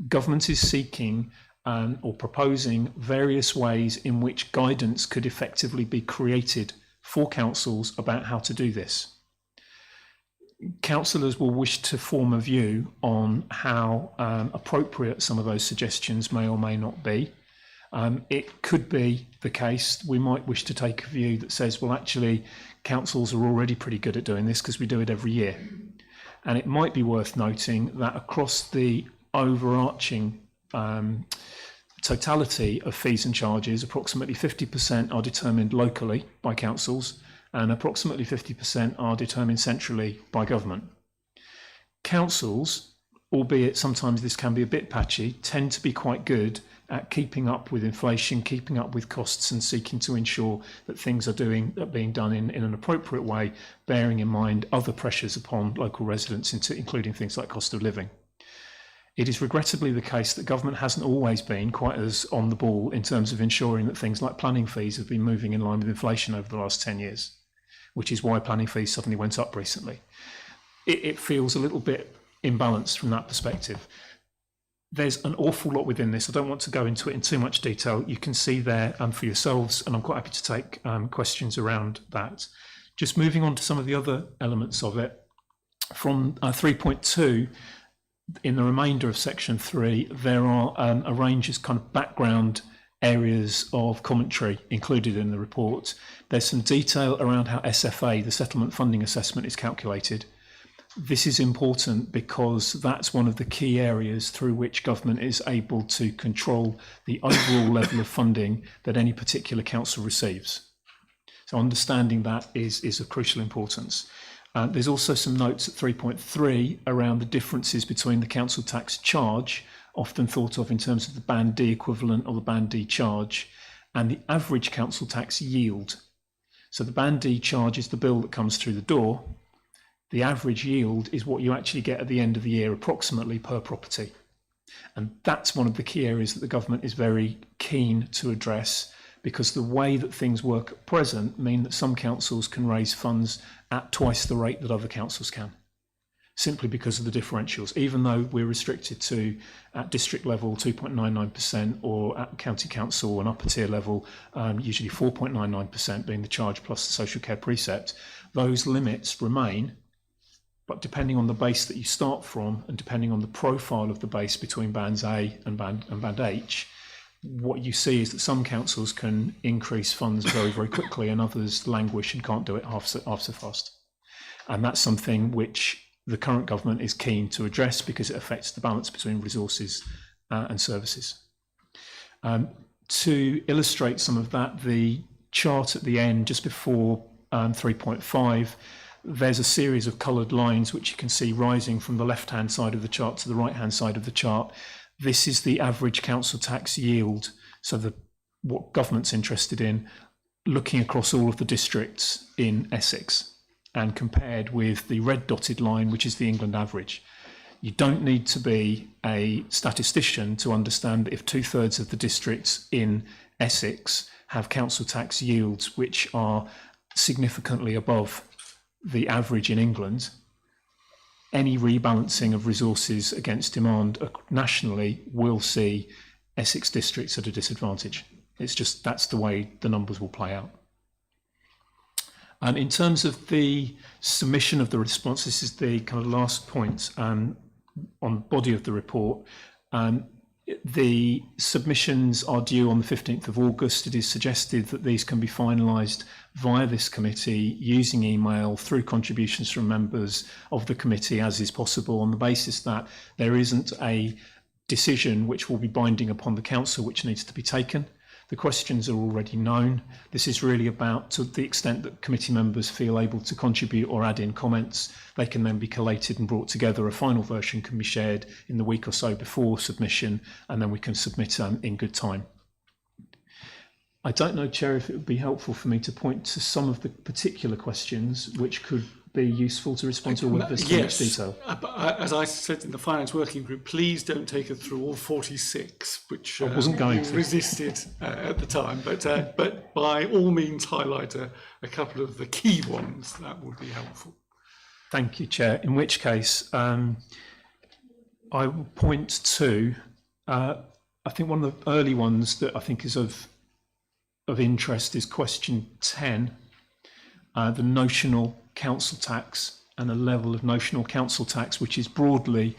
Government is seeking or proposing various ways in which guidance could effectively be created for councils about how to do this. Councillors will wish to form a view on how appropriate some of those suggestions may or may not be. It could be the case we might wish to take a view that says, well, actually, councils are already pretty good at doing this because we do it every year. And it might be worth noting that across the overarching totality of fees and charges, approximately 50% are determined locally by councils and approximately 50% are determined centrally by government. Councils, albeit sometimes this can be a bit patchy, tend to be quite good at keeping up with inflation, keeping up with costs and seeking to ensure that things are being done in an appropriate way, bearing in mind other pressures upon local residents, including things like cost of living. It is regrettably the case that government hasn't always been quite as on the ball in terms of ensuring that things like planning fees have been moving in line with inflation over the last 10 years, which is why planning fees suddenly went up recently. It feels a little bit imbalanced from that perspective. There's an awful lot within this. I don't want to go into it in too much detail. You can see there for yourselves, and I'm quite happy to take questions around that. Just moving on to some of the other elements of it. From 3.2, in the remainder of section 3, there are a range of kind of background areas of commentary included in the report. There's some detail around how SFA, the Settlement Funding Assessment, is calculated. This is important because that's one of the key areas through which government is able to control the overall level of funding that any particular council receives. So understanding that is of crucial importance. There's also some notes at 3.3 around the differences between the council tax charge, often thought of in terms of the Band D equivalent or the Band D charge, and the average council tax yield. So the Band D charge is the bill that comes through the door. The average yield is what you actually get at the end of the year, approximately per property. And that's one of the key areas that the government is very keen to address, because the way that things work at present mean that some councils can raise funds at twice the rate that other councils can, simply because of the differentials. Even though we're restricted to, at district level, 2.99%, or at county council and upper tier level, usually 4.99% being the charge plus the social care precept, those limits remain. But depending on the base that you start from, and depending on the profile of the base between bands A and band H, what you see is that some councils can increase funds very, very quickly, and others languish and can't do it half so fast. And that's something which the current government is keen to address, because it affects the balance between resources and services. To illustrate some of that, the chart at the end, just before 3.5, there's a series of coloured lines which you can see rising from the left-hand side of the chart to the right-hand side of the chart. This is the average council tax yield, so what government's interested in, looking across all of the districts in Essex and compared with the red dotted line, which is the England average. You don't need to be a statistician to understand that if 2/3 of the districts in Essex have council tax yields which are significantly above the average in England, any rebalancing of resources against demand nationally will see Essex districts at a disadvantage. It's just, that's the way the numbers will play out. And in terms of the submission of the response, this is the kind of last point on the body of the report. The submissions are due on the 15th of August. It is suggested that these can be finalised via this committee using email through contributions from members of the committee as is possible, on the basis that there isn't a decision which will be binding upon the council which needs to be taken. The questions are already known. This is really about, to the extent that committee members feel able to contribute or add in comments, they can then be collated and brought together. A final version can be shared in the week or so before submission, and then we can submit in good time. I don't know, Chair, if it would be helpful for me to point to some of the particular questions which could be useful to respond to, or whether there's too much detail. As I said in the Finance Working Group, please don't take us through all 46, which I wasn't going to. resisted at the time, but by all means highlight a couple of the key ones. That would be helpful. Thank you, Chair. In which case, I will point to, I think one of the early ones that I think is of interest is question 10, the notional council tax, and a level of notional council tax which is broadly,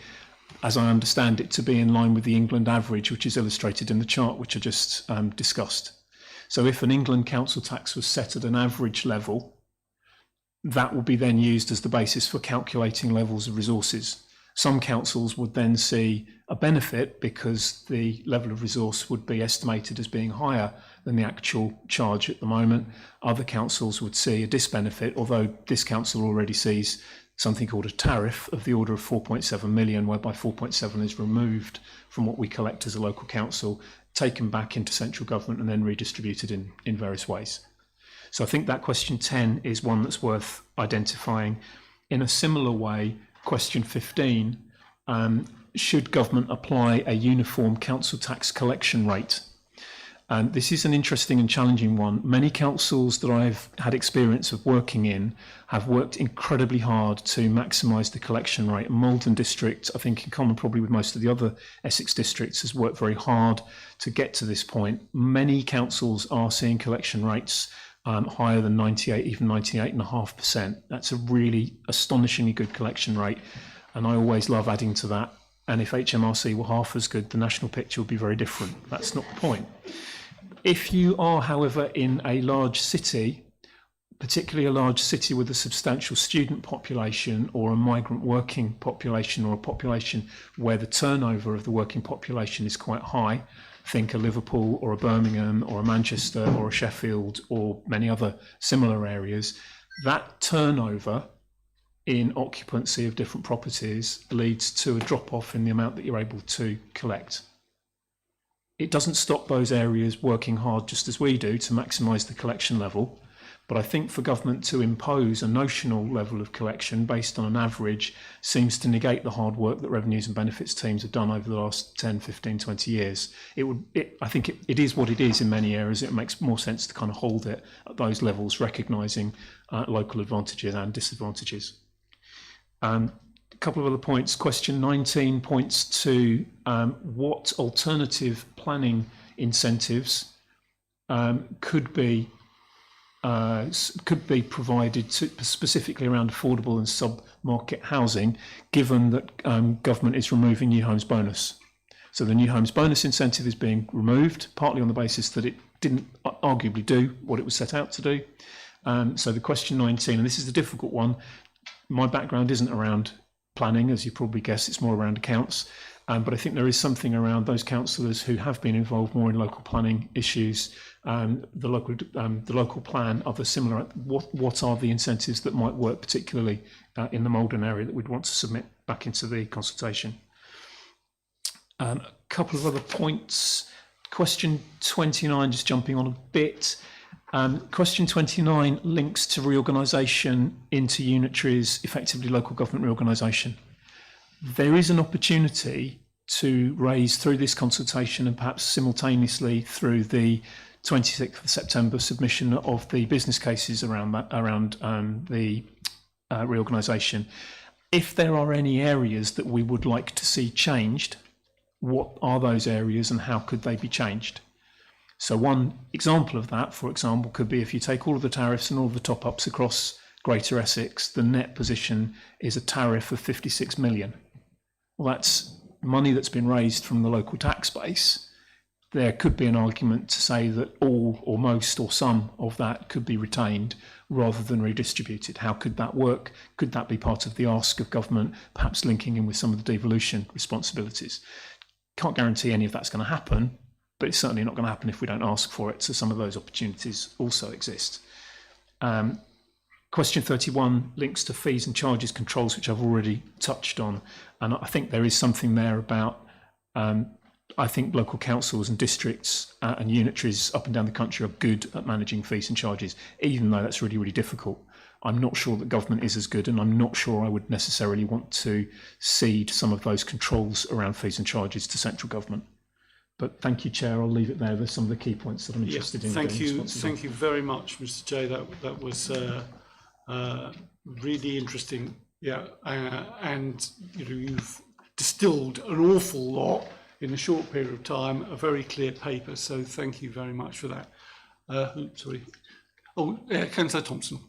as I understand it, to be in line with the England average, which is illustrated in the chart which I just discussed. So if an England council tax was set at an average level, that will be then used as the basis for calculating levels of resources. Some councils would then see a benefit because the level of resource would be estimated as being higher than the actual charge at the moment. Other councils would see a disbenefit, although this council already sees something called a tariff of the order of 4.7 million, whereby 4.7 is removed from what we collect as a local council, taken back into central government and then redistributed in various ways. So I think that question 10 is one that's worth identifying. In a similar way, question 15, should government apply a uniform council tax collection rate? And this is an interesting and challenging one. Many councils that I've had experience of working in have worked incredibly hard to maximise the collection rate. Maldon district, I think in common probably with most of the other Essex districts, has worked very hard to get to this point. Many councils are seeing collection rates higher than 98, even 98.5%. That's a really astonishingly good collection rate. And I always love adding to that. And if HMRC were half as good, the national picture would be very different. That's not the point. If you are, however, in a large city, particularly a large city with a substantial student population or a migrant working population or a population where the turnover of the working population is quite high, think a Liverpool or a Birmingham or a Manchester or a Sheffield or many other similar areas, that turnover in occupancy of different properties leads to a drop-off in the amount that you're able to collect. It doesn't stop those areas working hard just as we do to maximise the collection level, but I think for government to impose a notional level of collection based on an average seems to negate the hard work that revenues and benefits teams have done over the last 10, 15, 20 years. I think it is what it is in many areas. It makes more sense to kind of hold it at those levels, recognising local advantages and disadvantages. A couple of other points. Question 19 points to what alternative planning incentives could be provided specifically around affordable and sub-market housing, given that government is removing new homes bonus. So the new homes bonus incentive is being removed, partly on the basis that it didn't arguably do what it was set out to do. So the question 19, and this is the difficult one, my background isn't around planning, as you probably guess, it's more around accounts. But I think there is something around those councillors who have been involved more in local planning issues, the local plan, other similar. What are the incentives that might work, particularly in the Maldon area, that we'd want to submit back into the consultation? A couple of other points. Question 29, just jumping on a bit. Question 29 links to reorganisation into unitaries, effectively local government reorganisation. There is an opportunity to raise through this consultation and perhaps simultaneously through the 26th of September submission of the business cases around the reorganisation. If there are any areas that we would like to see changed, what are those areas and how could they be changed? So one example of that, for example, could be if you take all of the tariffs and all of the top-ups across Greater Essex, the net position is a tariff of 56 million. Well, that's money that's been raised from the local tax base. There could be an argument to say that all or most or some of that could be retained rather than redistributed. How could that work? Could that be part of the ask of government, perhaps linking in with some of the devolution responsibilities? Can't guarantee any of that's going to happen, but it's certainly not going to happen if we don't ask for it. So some of those opportunities also exist. Question 31 links to fees and charges controls, which I've already touched on. And I think there is something there about, I think local councils and districts and unitaries up and down the country are good at managing fees and charges, even though that's really, really difficult. I'm not sure that government is as good, and I'm not sure I would necessarily want to cede some of those controls around fees and charges to central government. But thank you, Chair. I'll leave it there. There's some of the key points that I'm interested in. Thank you very much, Mr. J. That was really interesting. Yeah, and you've distilled an awful lot in a short period of time. A very clear paper. So thank you very much for that. Councillor Thompson.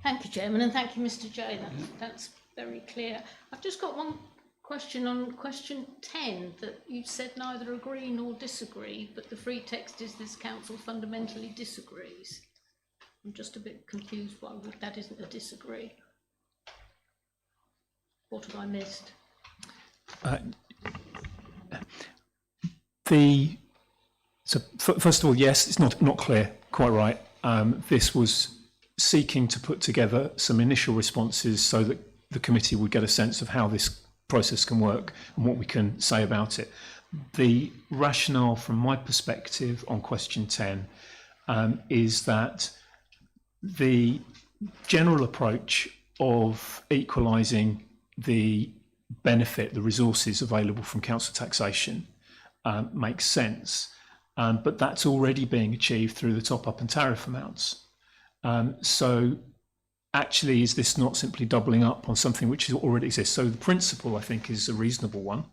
Thank you, Chairman, and thank you, Mr. J. That's very clear. I've just got one question on question 10, that you said neither agree nor disagree, but the free text is this council fundamentally disagrees. I'm just a bit confused why that isn't a disagree. What have I missed? First of all, yes, it's not clear, quite right. This was seeking to put together some initial responses so that the committee would get a sense of how this process can work and what we can say about it. The rationale from my perspective on question 10 is that the general approach of equalising the benefit, the resources available from council taxation makes sense, but that's already being achieved through the top-up and tariff amounts. So actually, is this not simply doubling up on something which already exists? So the principle, I think, is a reasonable one.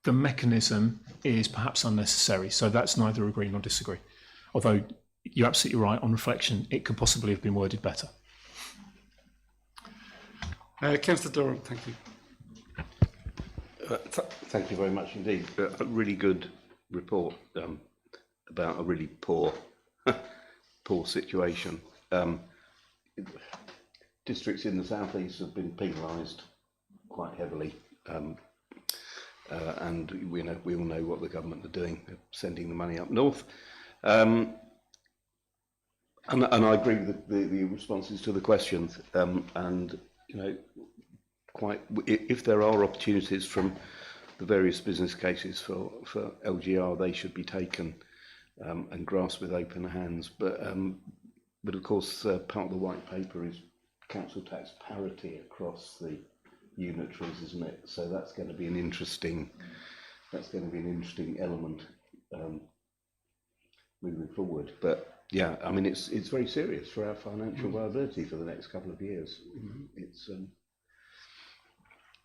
The mechanism is perhaps unnecessary, so that's neither agree nor disagree. Although you're absolutely right, on reflection, it could possibly have been worded better. Councillor Durham, thank you. Thank you very much indeed. A really good report about a really poor situation. Districts in the southeast have been penalised quite heavily, and we all know what the government are doing, sending the money up north. And I agree with the responses to the questions, and if there are opportunities from the various business cases for LGR, they should be taken and grasped with open hands. But of course, part of the white paper is council tax parity across the unitaries, isn't it? So that's going to be an interesting element moving forward. But yeah, I mean, it's very serious for our financial viability for the next couple of years. It's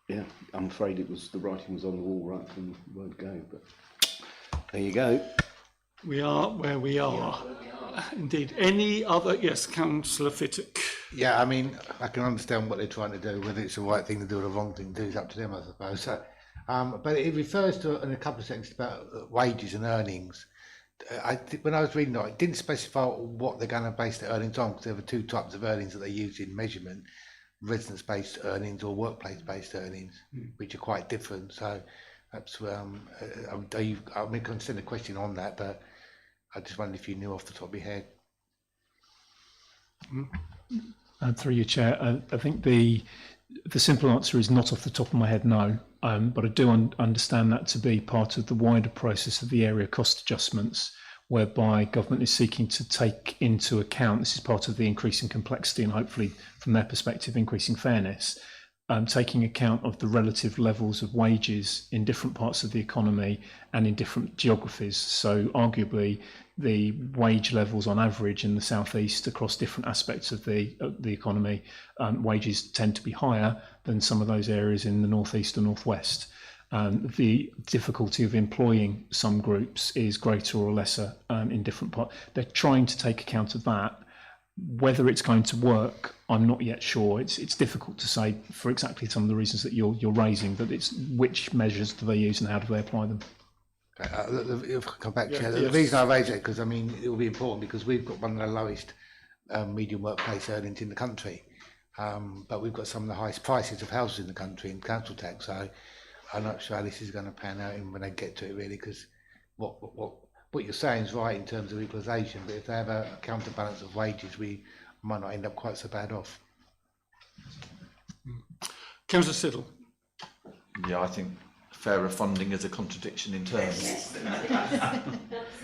yeah, I'm afraid the writing was on the wall right from the word go. But there you go. We are where we are. Indeed. Any other? Yes, Councillor Fittock. Yeah, I mean, I can understand what they're trying to do. Whether it's the right thing to do or the wrong thing to do is up to them, I suppose. So, but it refers to, in a couple of seconds, about wages and earnings. When I was reading it, it didn't specify what they're going to base their earnings on, because there were two types of earnings that they use in measurement: residence-based earnings or workplace-based earnings, which are quite different. So perhaps I mean, can send a question on that, but I just wondered if you knew off the top of your head. Through your chair, I think the simple answer is not off the top of my head, no. But I do understand that to be part of the wider process of the area cost adjustments, whereby government is seeking to take into account, this is part of the increasing complexity and hopefully from their perspective increasing fairness, taking account of the relative levels of wages in different parts of the economy and in different geographies. So arguably the wage levels on average in the southeast across different aspects of the economy, wages tend to be higher than some of those areas in the northeast or northwest. The difficulty of employing some groups is greater or lesser in different parts. They're trying to take account of that. Whether it's going to work, I'm not yet sure. It's difficult to say for exactly some of the reasons that you're raising, but it's which measures do they use and how do they apply them? If I come back to the reason I raise it, because I mean it will be important because we've got one of the lowest median workplace earnings in the country, but we've got some of the highest prices of houses in the country in council tax. So I'm not sure how this is going to pan out when they get to it, really, because what you're saying is right in terms of equalisation, but if they have a counterbalance of wages, we might not end up quite so bad off. Councillor Siddle. Yeah, I think fairer funding is a contradiction in terms.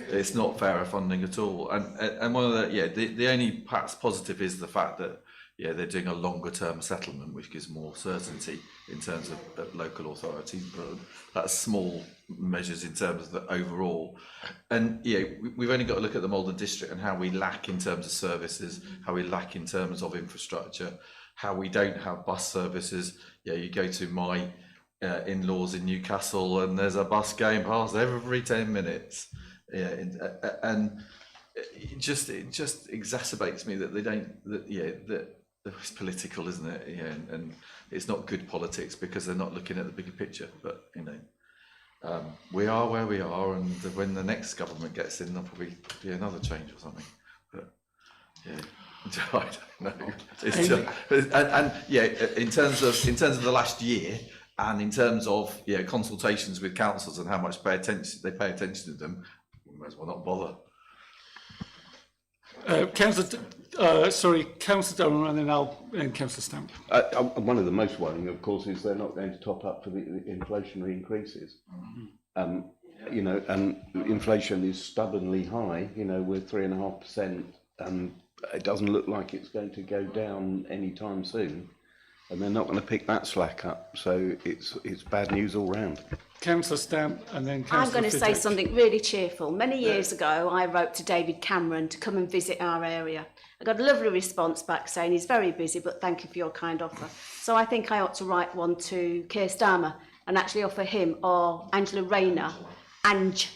It's not fairer funding at all. And one of the only perhaps positive is the fact that they're doing a longer term settlement, which gives more certainty in terms of local authorities, but that's small measures in terms of the overall. And we've only got to look at the Maldon district and how we lack in terms of services, how we lack in terms of infrastructure, how we don't have bus services. You go to my in-laws in Newcastle and there's a bus going past every 10 minutes. And it just exacerbates me that they don't, that it's political, isn't it? And it's not good politics because they're not looking at the bigger picture. But we are where we are, and when the next government gets in, there'll probably be another change or something. But I don't know. And yeah, in terms of the last year, and in terms of consultations with councils and how much they pay attention to them, we might as well not bother. Councillor Durham, and then Councillor Stamp. One of the most worrying, of course, is they're not going to top up for the inflationary increases. You know, and inflation is stubbornly high. You know, we're 3.5%, and it doesn't look like it's going to go down anytime soon. And they're not going to pick that slack up, so it's bad news all round. Councillor Stamp, and then Councillor I'm going to say Fiddick. something really cheerful. Many years ago, I wrote to David Cameron to come and visit our area. I got a lovely response back saying he's very busy, but thank you for your kind offer. So I think I ought to write one to Keir Starmer and actually offer him or Angela Rayner, Ange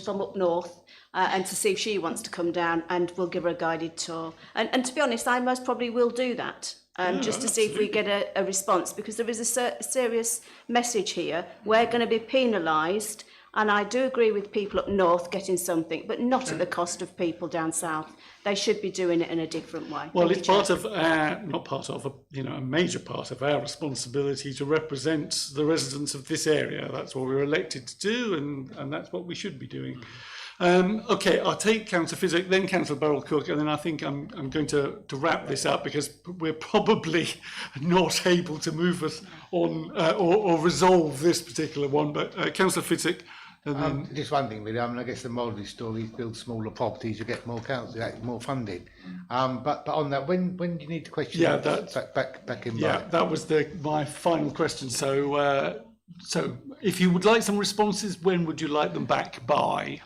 from up north, and to see if she wants to come down, and we'll give her a guided tour. And to be honest, I most probably will do that. Just to see if we get a response, because there is a serious message here. We're going to be penalised, and I do agree with people up north getting something, but not at the cost of people down south. They should be doing it in a different way. Well, it's part of a major part of our responsibility to represent the residents of this area. That's what we're elected to do, and that's what we should be doing. Okay, I'll take Councillor Fiddick, then Councillor Burrell-Cook, and then I think I'm going to wrap this up, because we're probably not able to move us on or resolve this particular one. But Councillor Fiddick, and then just one thing, really. I mean, I guess the moral of the story is build smaller properties, you get more more funding. But on that, when do you need the question? Yeah, back in. Yeah, that was my final question. So if you would like some responses, when would you like them back by?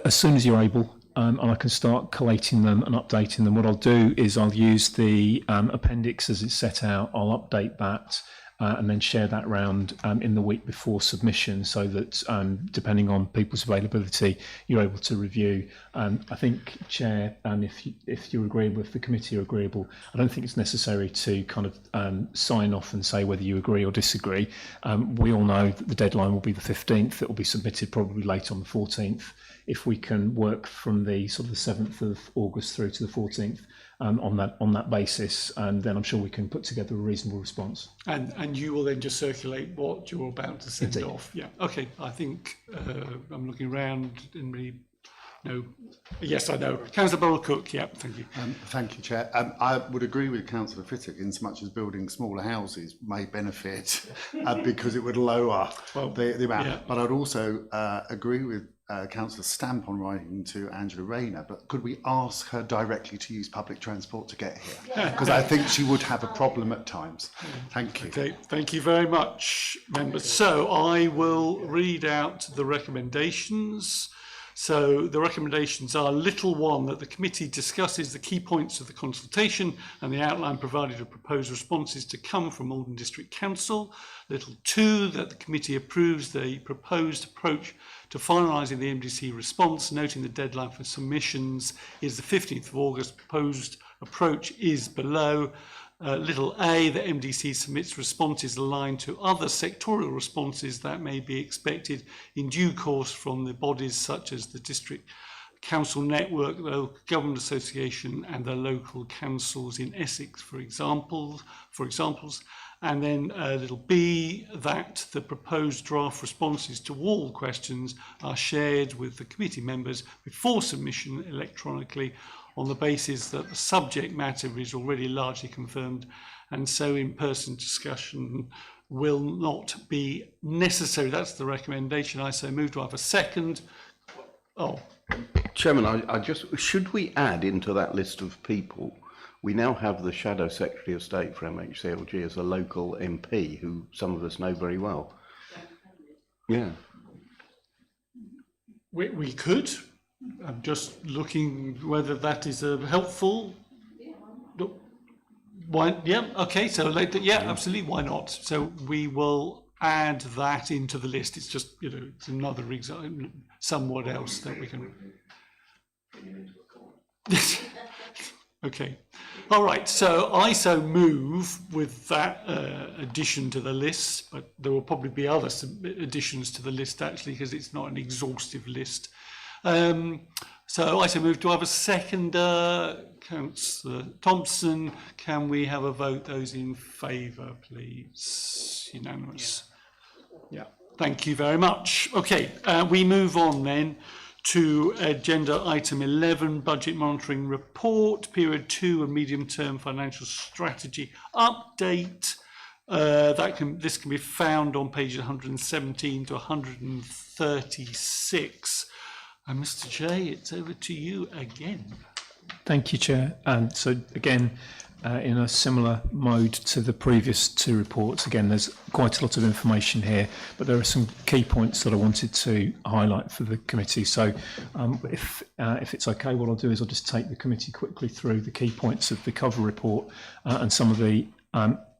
As soon as you're able, and I can start collating them and updating them. What I'll do is I'll use the appendix as it's set out. I'll update that and then share that round in the week before submission, so that depending on people's availability, you're able to review. I think, Chair, if you're agreeable, if the committee are agreeable, I don't think it's necessary to kind of sign off and say whether you agree or disagree. We all know that the deadline will be the 15th. It will be submitted probably late on the 14th. If we can work from the sort of the 7th of August through to the 14th on that basis, and then I'm sure we can put together a reasonable response. And you will then just circulate what you're about to send Indeed. off. Yeah. Okay. I think I'm looking around and really. No. Yes, I know. Councillor Burrell-Cook. Yeah. Thank you. Thank you, Chair. I would agree with Councillor Fiddick in so much as building smaller houses may benefit because it would lower the amount. Yeah. But I'd also agree with Councillor Stamp on writing to Angela Rayner, but could we ask her directly to use public transport to get here? Because I think she would have a problem at times. Thank you. Okay, thank you very much, members. So I will read out the recommendations. So the recommendations are: little 1, that the committee discusses the key points of the consultation and the outline provided of proposed responses to come from Maldon District Council. Little 2, that the committee approves the proposed approach to finalising the MDC response, noting the deadline for submissions is the 15th of August. Proposed approach is below. Little A, the MDC submits responses aligned to other sectorial responses that may be expected in due course from the bodies such as the District Council Network, the Local Government Association, and the local councils in Essex, for examples. And then little B, that the proposed draft responses to all questions are shared with the committee members before submission electronically, on the basis that the subject matter is already largely confirmed, and so in-person discussion will not be necessary. That's the recommendation. I so move. Do I have a second? Chairman, I just, should we add into that list of people, we now have the Shadow Secretary of State for MHCLG as a local MP, who some of us know very well. Yeah. We could. I'm just looking whether that is helpful. Why? Yeah. Okay. So later. Yeah. Absolutely. Why not? So we will add that into the list. It's just it's another example, somewhat else that we can. Okay. All right. So I so move with that addition to the list, but there will probably be other additions to the list actually, because it's not an exhaustive list. So I so move. Do I have a seconder? Councillor Thompson, can we have a vote? Those in favour, please. Unanimous. Yeah. Thank you very much. Okay, we move on then to agenda item 11, budget monitoring report, period 2 and medium-term financial strategy update. This can be found on pages 117 to 136. And Mr. Jay, it's over to you again. Thank you, Chair. So again, in a similar mode to the previous two reports, again, there's quite a lot of information here, but there are some key points that I wanted to highlight for the committee. So if it's okay, what I'll do is I'll just take the committee quickly through the key points of the cover report and some of the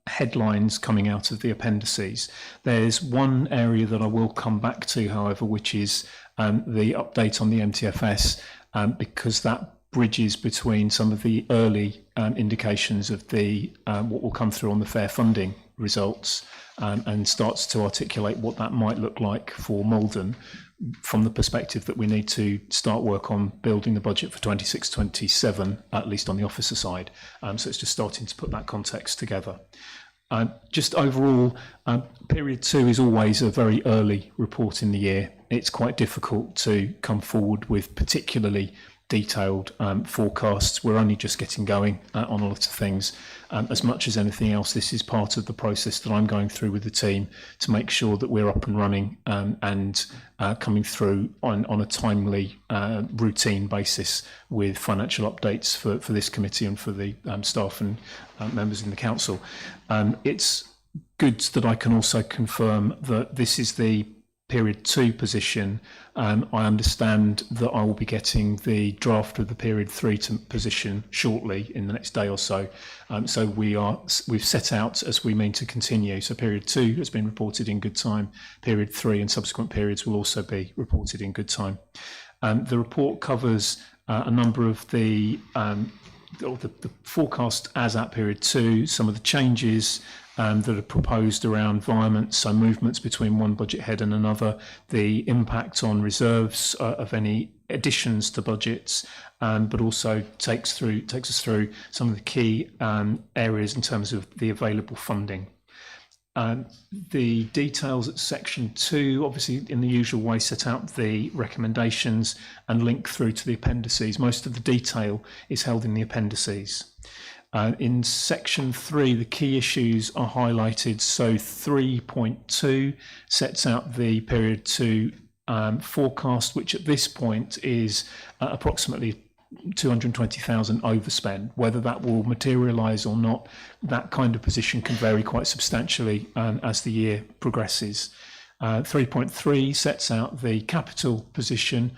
headlines coming out of the appendices. There's one area that I will come back to, however, which is the update on the MTFS, because that bridges between some of the early indications of the what will come through on the fair funding results and starts to articulate what that might look like for Maldon from the perspective that we need to start work on building the budget for 26-27, at least on the officer side. So it's just starting to put that context together. Just overall, period 2 is always a very early report in the year. It's quite difficult to come forward with particularly detailed forecasts. We're only just getting going on a lot of things. As much as anything else, this is part of the process that I'm going through with the team to make sure that we're up and running and coming through on a timely, routine basis with financial updates for this committee and for the staff and members in the council. It's good that I can also confirm that this is the period 2 position. I understand that I will be getting the draft of the period 3 position shortly in the next day or so. So we've set out as we mean to continue. So period 2 has been reported in good time. Period 3 and subsequent periods will also be reported in good time. The report covers a number of the forecast as at period 2, some of the changes that are proposed around environment, so movements between one budget head and another, the impact on reserves of any additions to budgets, but also takes us through some of the key areas in terms of the available funding. The details at section 2, obviously in the usual way, set out the recommendations and link through to the appendices. Most of the detail is held in the appendices. In section 3, the key issues are highlighted. So 3.2 sets out the period 2 forecast, which at this point is approximately 220,000 overspend. Whether that will materialise or not, that kind of position can vary quite substantially as the year progresses. 3.3 sets out the capital position.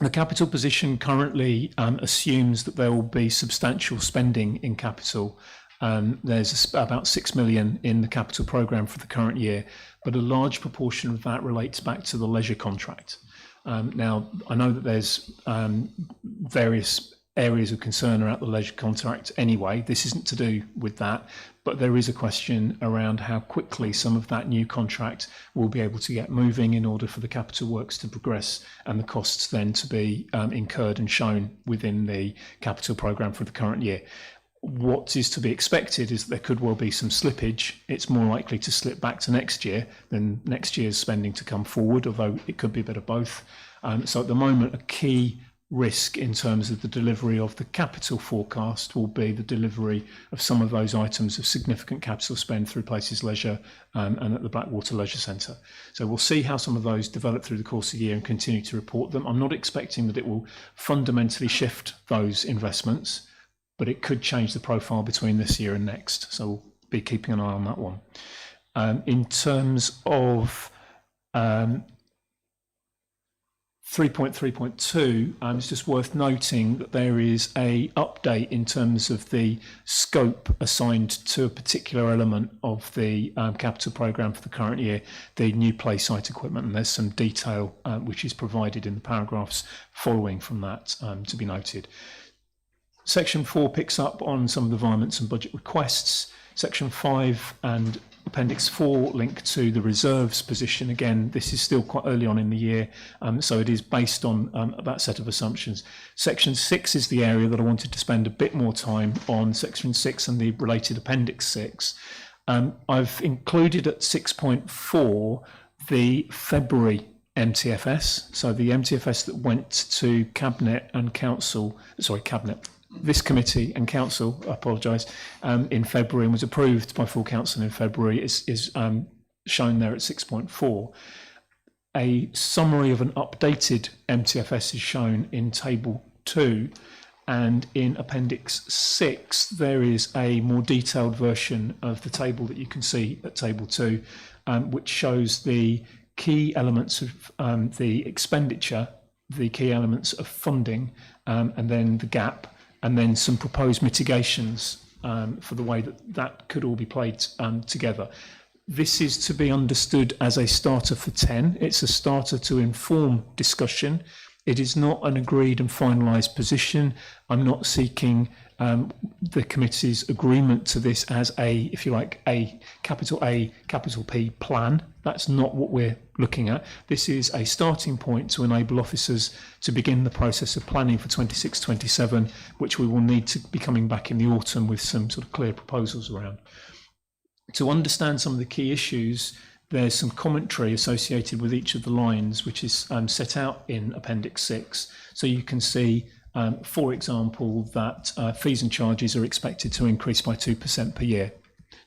The capital position currently assumes that there will be substantial spending in capital. There's about 6 million in the capital programme for the current year, but a large proportion of that relates back to the leisure contract. Now, I know that there's various areas of concern around the leisure contract anyway. This isn't to do with that, but there is a question around how quickly some of that new contract will be able to get moving in order for the capital works to progress and the costs then to be incurred and shown within the capital programme for the current year. What is to be expected is that there could well be some slippage. It's more likely to slip back to next year than next year's spending to come forward, although it could be a bit of both. So at the moment, a key risk in terms of the delivery of the capital forecast will be the delivery of some of those items of significant capital spend through Places Leisure and at the Blackwater Leisure Centre. So we'll see how some of those develop through the course of the year and continue to report them. I'm not expecting that it will fundamentally shift those investments, but it could change the profile between this year and next. So we'll be keeping an eye on that one. In terms of 3.3.2, it's just worth noting that there is a update in terms of the scope assigned to a particular element of the capital programme for the current year, the new play site equipment, and there's some detail which is provided in the paragraphs following from that to be noted. Section 4 picks up on some of the environments and budget requests. Section 5 and Appendix 4 linked to the reserves position. Again, this is still quite early on in the year, so it is based on that set of assumptions. Section 6 is the area that I wanted to spend a bit more time on, Section 6 and the related Appendix 6. I've included at 6.4 the February MTFS, so the MTFS that went to Cabinet and Council, this committee and council, I apologise, in February and was approved by full council in February is shown there at 6.4. A summary of an updated MTFS is shown in table 2, and in appendix 6 there is a more detailed version of the table that you can see at table 2, which shows the key elements of the expenditure, the key elements of funding, and then the gap, and then some proposed mitigations for the way that could all be played together. This is to be understood as a starter for 10. It's a starter to inform discussion. It is not an agreed and finalised position. I'm not seeking the committee's agreement to this as a, if you like, a capital P plan. That's not what we're looking at. This is a starting point to enable officers to begin the process of planning for 26-27, which we will need to be coming back in the autumn with some sort of clear proposals around. To understand some of the key issues, there's some commentary associated with each of the lines, which is set out in Appendix 6. So you can see, for example, that fees and charges are expected to increase by 2% per year.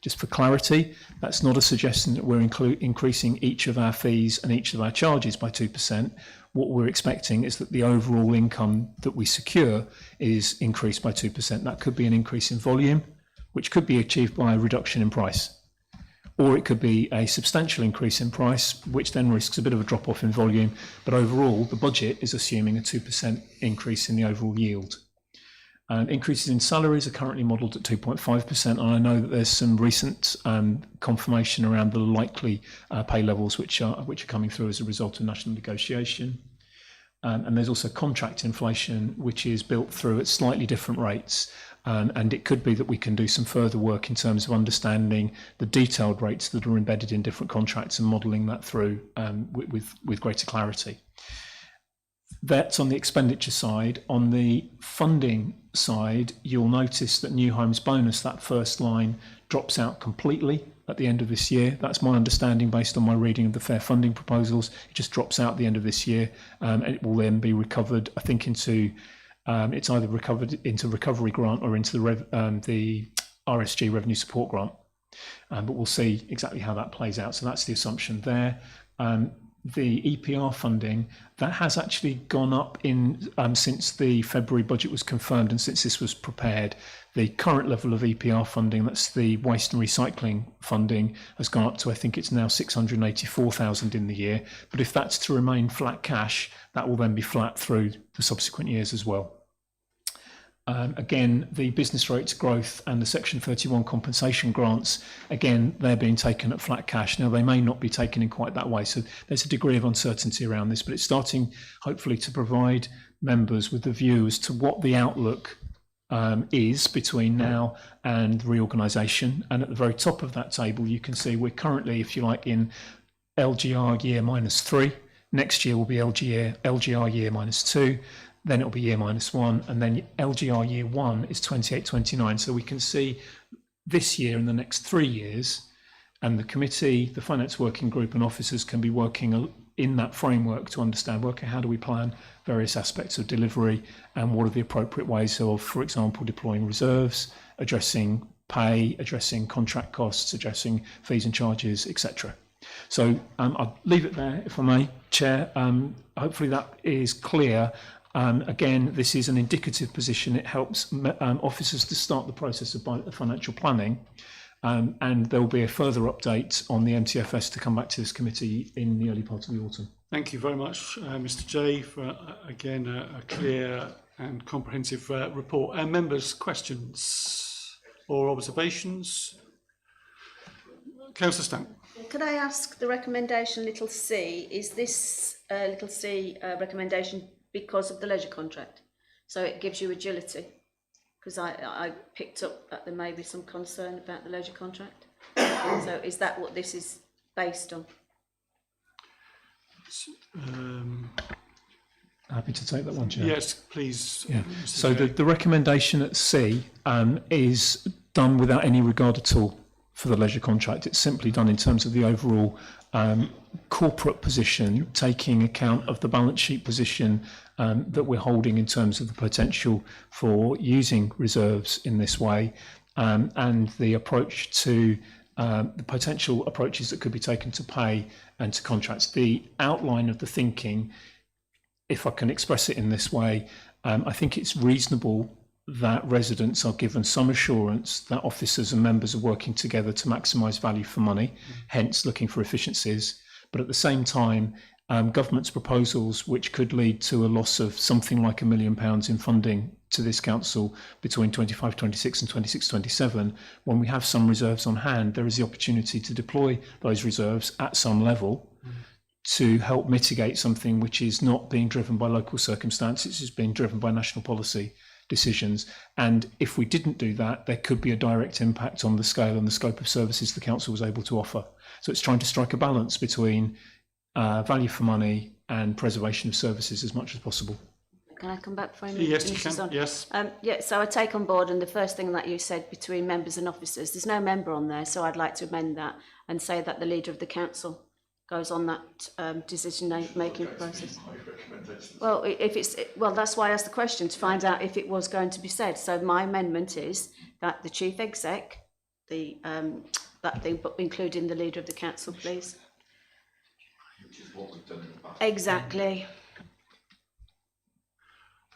Just for clarity, that's not a suggestion that we're increasing each of our fees and each of our charges by 2%. What we're expecting is that the overall income that we secure is increased by 2%. That could be an increase in volume, which could be achieved by a reduction in price. Or it could be a substantial increase in price, which then risks a bit of a drop-off in volume. But overall, the budget is assuming a 2% increase in the overall yield. Increases in salaries are currently modelled at 2.5%, and I know that there's some recent confirmation around the likely pay levels which are coming through as a result of national negotiation. And there's also contract inflation, which is built through at slightly different rates. And it could be that we can do some further work in terms of understanding the detailed rates that are embedded in different contracts and modelling that through with greater clarity. That's on the expenditure side. On the funding side, you'll notice that New Homes Bonus, that first line, drops out completely at the end of this year. That's my understanding based on my reading of the fair funding proposals. It just drops out at the end of this year, and it will then be recovered, I think, into it's either recovered into recovery grant or into the RSG revenue support grant. But we'll see exactly how that plays out. So that's the assumption there. The EPR funding, that has actually gone up in since the February budget was confirmed and since this was prepared. The current level of EPR funding, that's the waste and recycling funding, has gone up to, I think it's now 684,000 in the year. But if that's to remain flat cash, that will then be flat through the subsequent years as well. Again, the business rates growth and the Section 31 compensation grants, again, they're being taken at flat cash. Now, they may not be taken in quite that way, so there's a degree of uncertainty around this, but it's starting, hopefully, to provide members with the view as to what the outlook is between now and reorganisation. And at the very top of that table, you can see we're currently, if you like, in LGR year -3. Next year will be LGR year -2. Then it'll be year -1, and then LGR year 1 is 28-29. So we can see this year and the next 3 years, and the committee, the finance working group and officers can be working in that framework to understand, okay, how do we plan various aspects of delivery and what are the appropriate ways of, for example, deploying reserves, addressing pay, addressing contract costs, addressing fees and charges, etc. So I'll leave it there, if I may, Chair. Hopefully that is clear. Again, this is an indicative position. It helps officers to start the process of financial planning, and there will be a further update on the MTFS to come back to this committee in the early part of the autumn. Thank you very much, Mr. Jay, for again a clear and comprehensive report. Members, questions or observations? Councillor Stamp. Could I ask the recommendation little c, is this little c recommendation because of the leisure contract? So it gives you agility? Because I picked up that there may be some concern about the leisure contract. So is that what this is based on? Happy to take that one, Chair. Yes, please. Yeah. Mr. So Chair. the recommendation at C is done without any regard at all for the leisure contract. It's simply done in terms of the overall corporate position, taking account of the balance sheet position that we're holding in terms of the potential for using reserves in this way, and the approach to the potential approaches that could be taken to pay and to contracts. The outline of the thinking, if I can express it in this way, I think it's reasonable that residents are given some assurance that officers and members are working together to maximise value for money, hence looking for efficiencies. But at the same time, government's proposals, which could lead to a loss of something like £1 million in funding to this council between 25-26 and 26-27, when we have some reserves on hand, there is the opportunity to deploy those reserves at some level to help mitigate something which is not being driven by local circumstances, it's being driven by national policy decisions. And if we didn't do that, there could be a direct impact on the scale and the scope of services the council was able to offer. So it's trying to strike a balance between value for money and preservation of services as much as possible. Can I come back for a minute? Yes, you can. Yes. Yeah, so I take on board, and the first thing that you said between members and officers, there's no member on there, so I'd like to amend that and say that the leader of the council goes on that decision-making process. Well, that's why I asked the question, to find out if it was going to be said. So my amendment is that the chief exec, that thing, but including the leader of the council, please. Which is what we've done in the past. Exactly.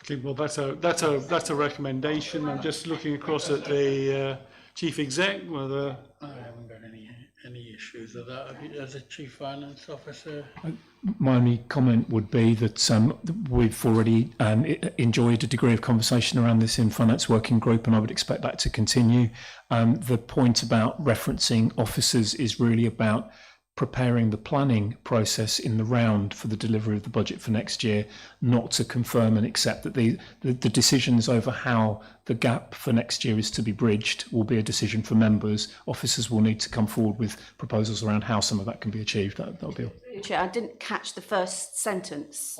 Okay, well, that's a recommendation. I'm just looking across at the chief exec, whether I haven't got any issues with that as a chief finance officer. My only comment would be that we've already enjoyed a degree of conversation around this in Finance Working Group, and I would expect that to continue. The point about referencing officers is really about preparing the planning process in the round for the delivery of the budget for next year, not to confirm and accept that the decisions over how the gap for next year is to be bridged will be a decision for members. Officers will need to come forward with proposals around how some of that can be achieved. That'll be all. Chair, I didn't catch the first sentence.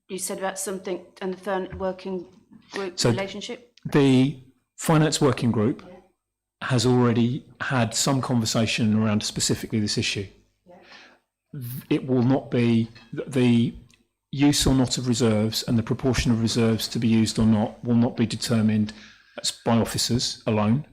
You said about something and the working group relationship? The Finance Working Group has already had some conversation around specifically this issue. It will not be the use or not of reserves, and the proportion of reserves to be used or not will not be determined by officers alone.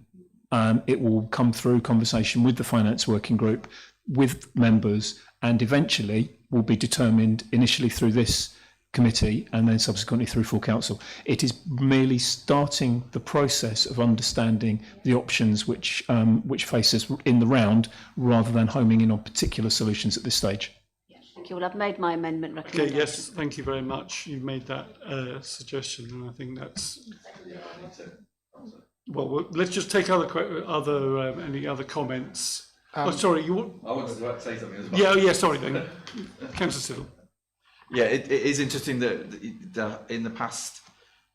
It will come through conversation with the Finance Working Group, with members, and eventually will be determined initially through this committee and then subsequently through full council. It is merely starting the process of understanding the options which face us in the round, rather than homing in on particular solutions at this stage. Thank you. Well, I've made my amendment recommendation. Okay, yes, thank you very much. You've made that suggestion, and I think that's... Well, let's just take any other comments. Sorry, you... I wanted to say something as well. Yeah, sorry then. Councillor Siddle. Yeah, it is interesting that in the past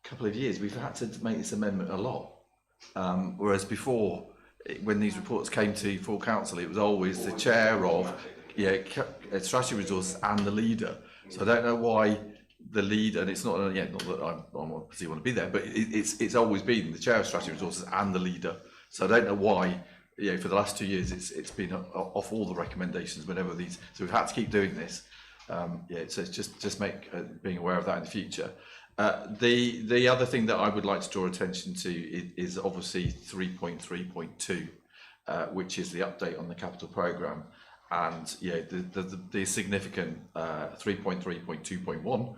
couple of years we've had to make this amendment a lot, whereas before, when these reports came to full council, it was always the chair of strategy resources and the leader. So I don't know why the leader, and it's not not that I obviously want to be there, but it's always been the chair of strategy resources and the leader. So I don't know why. For the last 2 years, it's been off all the recommendations whenever these. So we've had to keep doing this. So it's just being aware of that in the future. The other thing that I would like to draw attention to is obviously 3.3.2, which is the update on the capital programme, and the significant 3.3.2.1,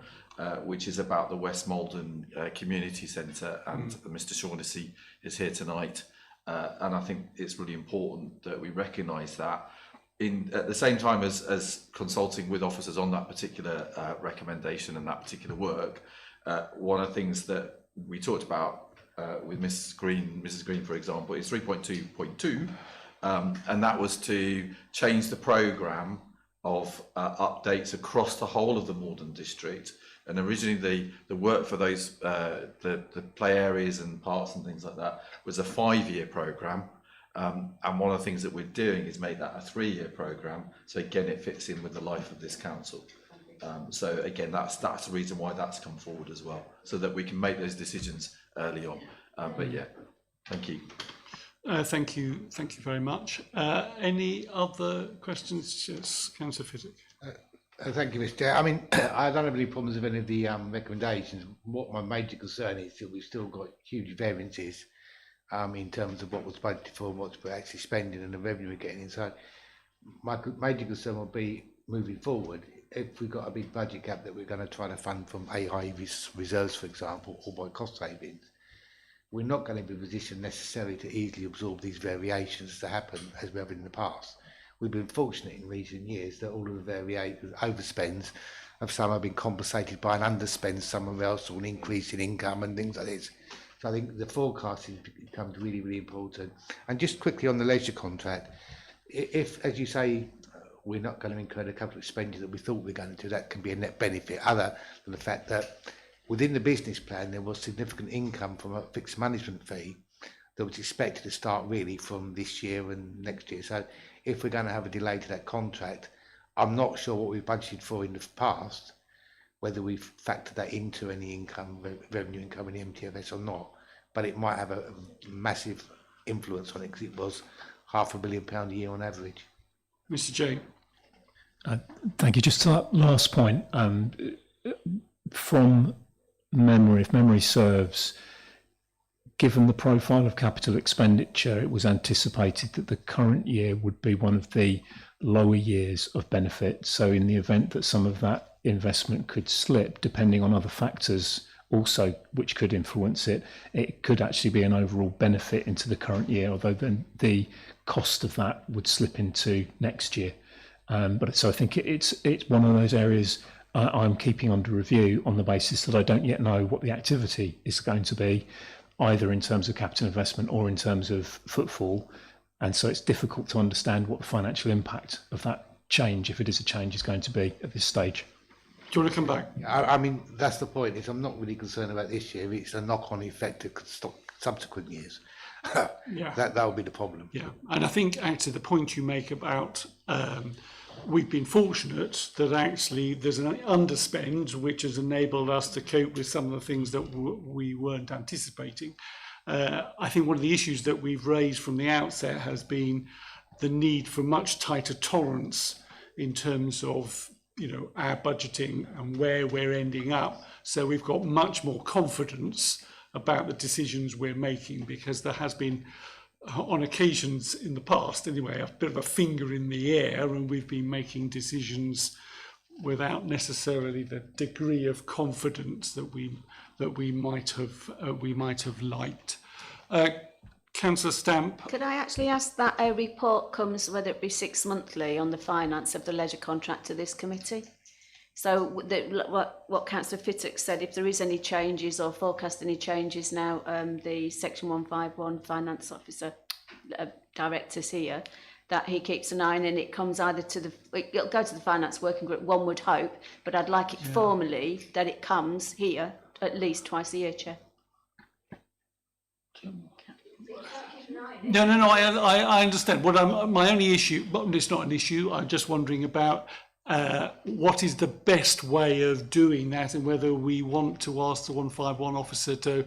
which is about the West Maldon Community Centre, and Mr. Shaughnessy is here tonight, and I think it's really important that we recognise that. At the same time as consulting with officers on that particular recommendation and that particular work, one of the things that we talked about with Mrs. Green, for example, is 3.2.2, and that was to change the programme of updates across the whole of the Maldon district. And originally, the work for those the play areas and parks and things like that was a 5-year programme. And one of the things that we're doing is make that a 3-year programme. So again, it fits in with the life of this council. So again, that's the reason why that's come forward as well, so that we can make those decisions early on. But yeah, thank you. Thank you very much. Any other questions? Yes, Councillor Fiddick. Thank you, Mr. Chair. I mean, I don't have any problems with any of the recommendations. What my major concern is that we've still got huge variances in terms of what was budgeted for and what we're actually spending and the revenue we're getting in. So my major concern will be moving forward, if we've got a big budget gap that we're going to try to fund from AI reserves, for example, or by cost savings, we're not going to be in a position necessarily to easily absorb these variations that happen as we have in the past. We've been fortunate in recent years that all of the overspends of some have been compensated by an underspend somewhere else or an increase in income and things like this. So I think the forecasting becomes really, really important. And just quickly on the leisure contract, if, as you say, we're not going to incur the capital expenditure that we thought we were going to do, that can be a net benefit, other than the fact that within the business plan there was significant income from a fixed management fee that was expected to start really from this year and next year. So if we're going to have a delay to that contract, I'm not sure what we've budgeted for in the past, whether we've factored that into any income, revenue income in the MTFS or not, but it might have a massive influence on it because it was £500 million a year on average. Mr. J. Thank you. Just to that last point, from memory, if memory serves, given the profile of capital expenditure, it was anticipated that the current year would be one of the lower years of benefit. So in the event that some of that investment could slip, depending on other factors also which could influence it, it could actually be an overall benefit into the current year, although then the cost of that would slip into next year. But so I think it's one of those areas I'm keeping under review on the basis that I don't yet know what the activity is going to be, either in terms of capital investment or in terms of footfall. And so it's difficult to understand what the financial impact of that change, if it is a change, is going to be at this stage. Do you want to come back? I mean, that's the point. Is I'm not really concerned about this year. It's a knock-on effect that could stop subsequent years. Yeah. That will be the problem. Yeah, and I think actually the point you make about we've been fortunate that actually there's an underspend which has enabled us to cope with some of the things that we weren't anticipating. I think one of the issues that we've raised from the outset has been the need for much tighter tolerance in terms of our budgeting and where we're ending up. So we've got much more confidence about the decisions we're making, because there has been, on occasions in the past anyway, a bit of a finger in the air, and we've been making decisions without necessarily the degree of confidence that we might have liked. Councillor Stamp. Could I actually ask that a report comes, whether it be 6 monthly, on the finance of the leisure contract to this committee? So what Councillor Fittock said, if there is any changes or forecast any changes now, the Section 151 Finance Officer directors here, that he keeps an eye on, and it comes either to it'll go to the Finance Working Group, one would hope, but I'd like it formally that it comes here at least twice a year, Chair. No, I understand. My only issue, but it's not an issue, I'm just wondering about what is the best way of doing that, and whether we want to ask the 151 officer to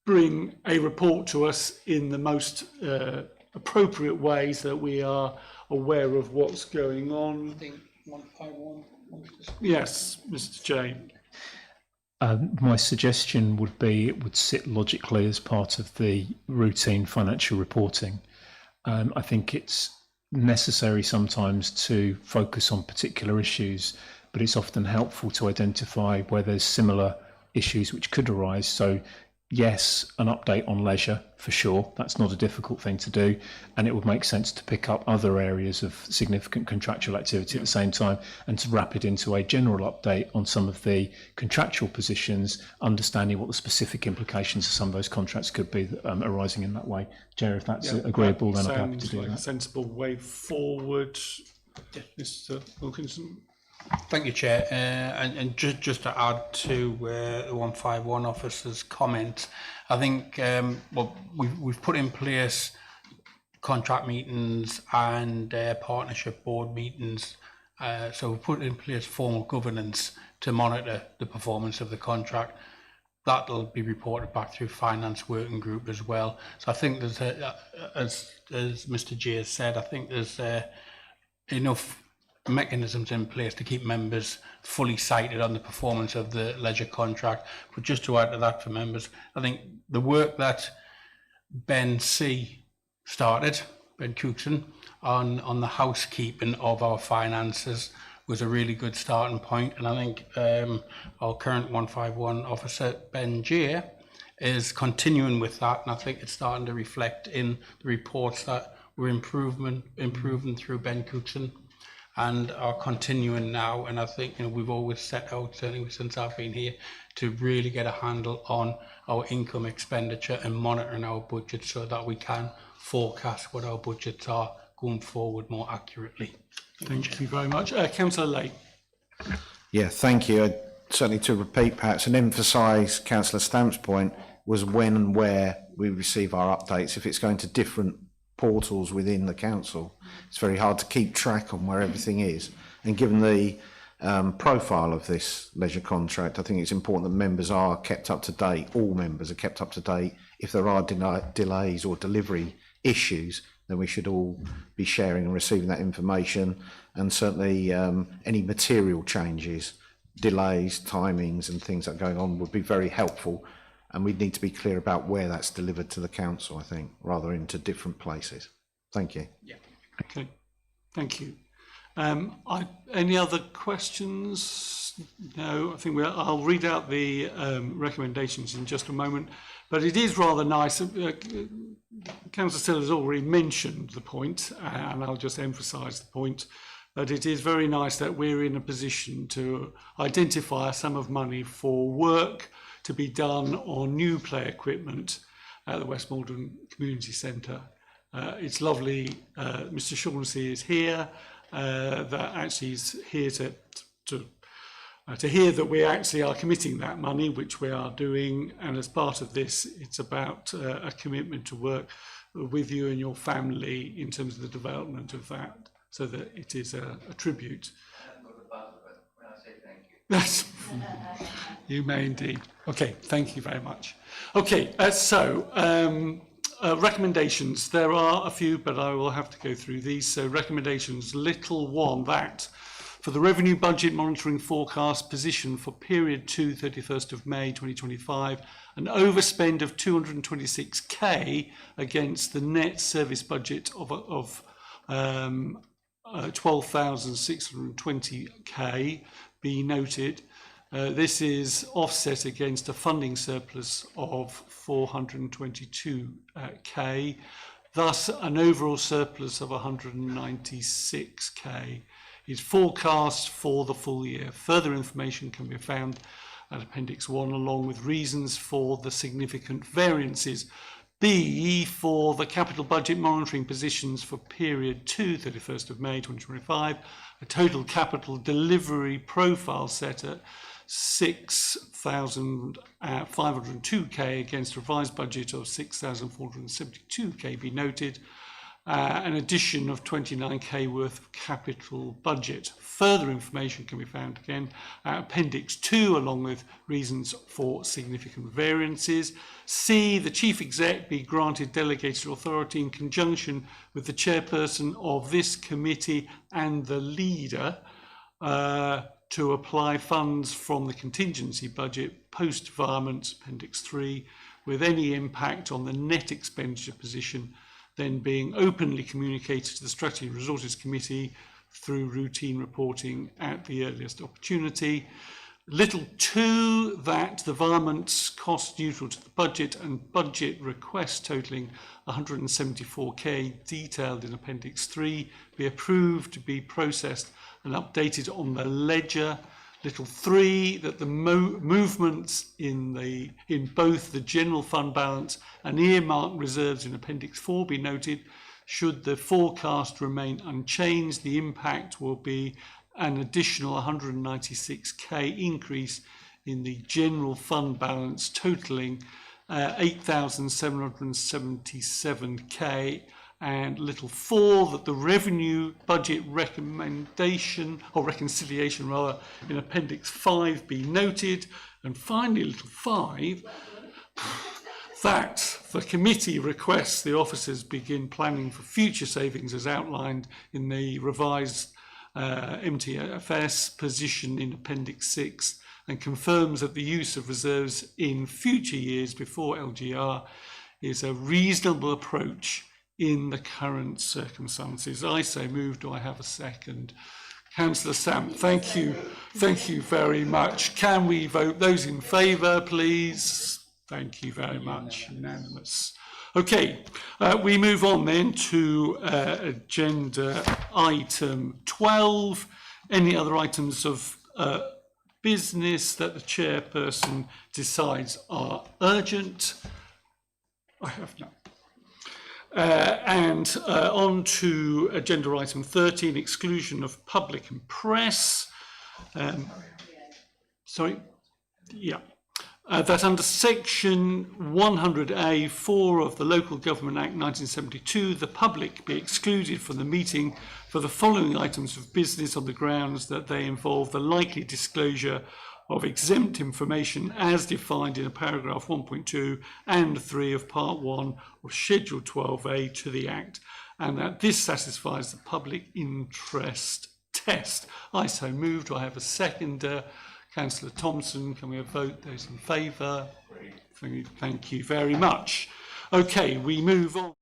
bring a report to us in the most appropriate way so that we are aware of what's going on. I think 151. Yes, Mr. J. My suggestion would be it would sit logically as part of the routine financial reporting. I think it's necessary sometimes to focus on particular issues, but it's often helpful to identify where there's similar issues which could arise. So yes, an update on leisure for sure, that's not a difficult thing to do, and it would make sense to pick up other areas of significant contractual activity at the same time and to wrap it into a general update on some of the contractual positions, understanding what the specific implications of some of those contracts could be arising in that way. Jerry, if that's agreeable, then I'm happy to do that. A sensible way forward. Mr. Wilkinson. Thank you, Chair. And just to add to the 151 officer's comment, I think we've put in place contract meetings and partnership board meetings. So we've put in place formal governance to monitor the performance of the contract. That'll be reported back through finance working group as well. So I think there's, as Mr. G has said, I think there's enough mechanisms in place to keep members fully sighted on the performance of the leisure contract. But just to add to that for members, I think the work that Ben Cookson, on the housekeeping of our finances was a really good starting point. And I think our current 151 officer, Ben Gier, is continuing with that. And I think it's starting to reflect in the reports that we're improving through Ben Cookson and are continuing now. And I think, you know, we've always set out, certainly since I've been here, to really get a handle on our income expenditure and monitoring our budget so that we can forecast what our budgets are going forward more accurately. Thank you very much. Councillor Lake. Yeah, thank you. Certainly to repeat perhaps and emphasise Councillor Stamp's point was when and where we receive our updates. If it's going to different portals within the council, it's very hard to keep track on where everything is. And given the profile of this leisure contract, I think it's important that members are kept up to date. All members are kept up to date. If there are delays or delivery issues, then we should all be sharing and receiving that information. And certainly any material changes, delays, timings and things that are going on would be very helpful. And we need to be clear about where that's delivered to the council, I think, rather into different places. Thank you. Yeah. Okay. Thank you. Any other questions? No, I think I'll read out the recommendations in just a moment. But it is rather nice. Councillor Still has already mentioned the point, and I'll just emphasise the point, that it is very nice that we're in a position to identify a sum of money for work to be done on new play equipment at the West Maldon Community Centre. It's lovely, Mr. Shaughnessy is here, that actually is here to hear that we actually are committing that money, which we are doing, and as part of this, it's about a commitment to work with you and your family in terms of the development of that, so that it is a tribute. That's, you may indeed. Okay, thank you very much. Okay, recommendations. There are a few, but I will have to go through these. So recommendations, little one, that for the revenue budget monitoring forecast position for period 2, 31st of May 2025, an overspend of 226k against the net service budget of 12,620k be noted. This is offset against a funding surplus of 422k, thus an overall surplus of 196k is forecast for the full year. Further information can be found at Appendix 1 along with reasons for the significant variances. B, for the capital budget monitoring positions for period 2, 31st of May 2025, a total capital delivery profile set at 6,502k against a revised budget of 6,472k be noted. An addition of 29k worth of capital budget. Further information can be found again at Appendix 2 along with reasons for significant variances. C, the Chief Exec be granted delegated authority in conjunction with the chairperson of this committee and the leader to apply funds from the contingency budget post-varmint, Appendix 3, with any impact on the net expenditure position then being openly communicated to the Strategy and Resources Committee through routine reporting at the earliest opportunity. Little 2, that the varmint's cost neutral to the budget and budget request totalling 174k detailed in Appendix 3 be approved to be processed and updated on the ledger. Little 3, that the movements in both the general fund balance and earmark reserves in Appendix 4 be noted. Should the forecast remain unchanged, the impact will be an additional 196k increase in the general fund balance totalling 8,777k and little 4, that the revenue budget recommendation, or reconciliation rather, in Appendix 5 be noted. And finally, little 5, that the committee requests the officers begin planning for future savings as outlined in the revised MTFS position in Appendix 6, and confirms that the use of reserves in future years before LGR is a reasonable approach in the current circumstances. I so move. Do I have a second? Councillor Sam, thank you very much. Can we vote those in favour, please? Thank you very much. Unanimous. Okay, we move on then to agenda item 12. Any other items of business that the chairperson decides are urgent? I have none. And on to agenda item 13, exclusion of public and press. That under section 100A(4) of the Local Government Act 1972, the public be excluded from the meeting for the following items of business on the grounds that they involve the likely disclosure of exempt information as defined in paragraph 1.2 and 3 of part 1 of Schedule 12A to the Act, and that this satisfies the public interest test. I so move. Do I have a seconder? Councillor Thompson, can we have vote those in favour? Thank you very much. Okay, we move on.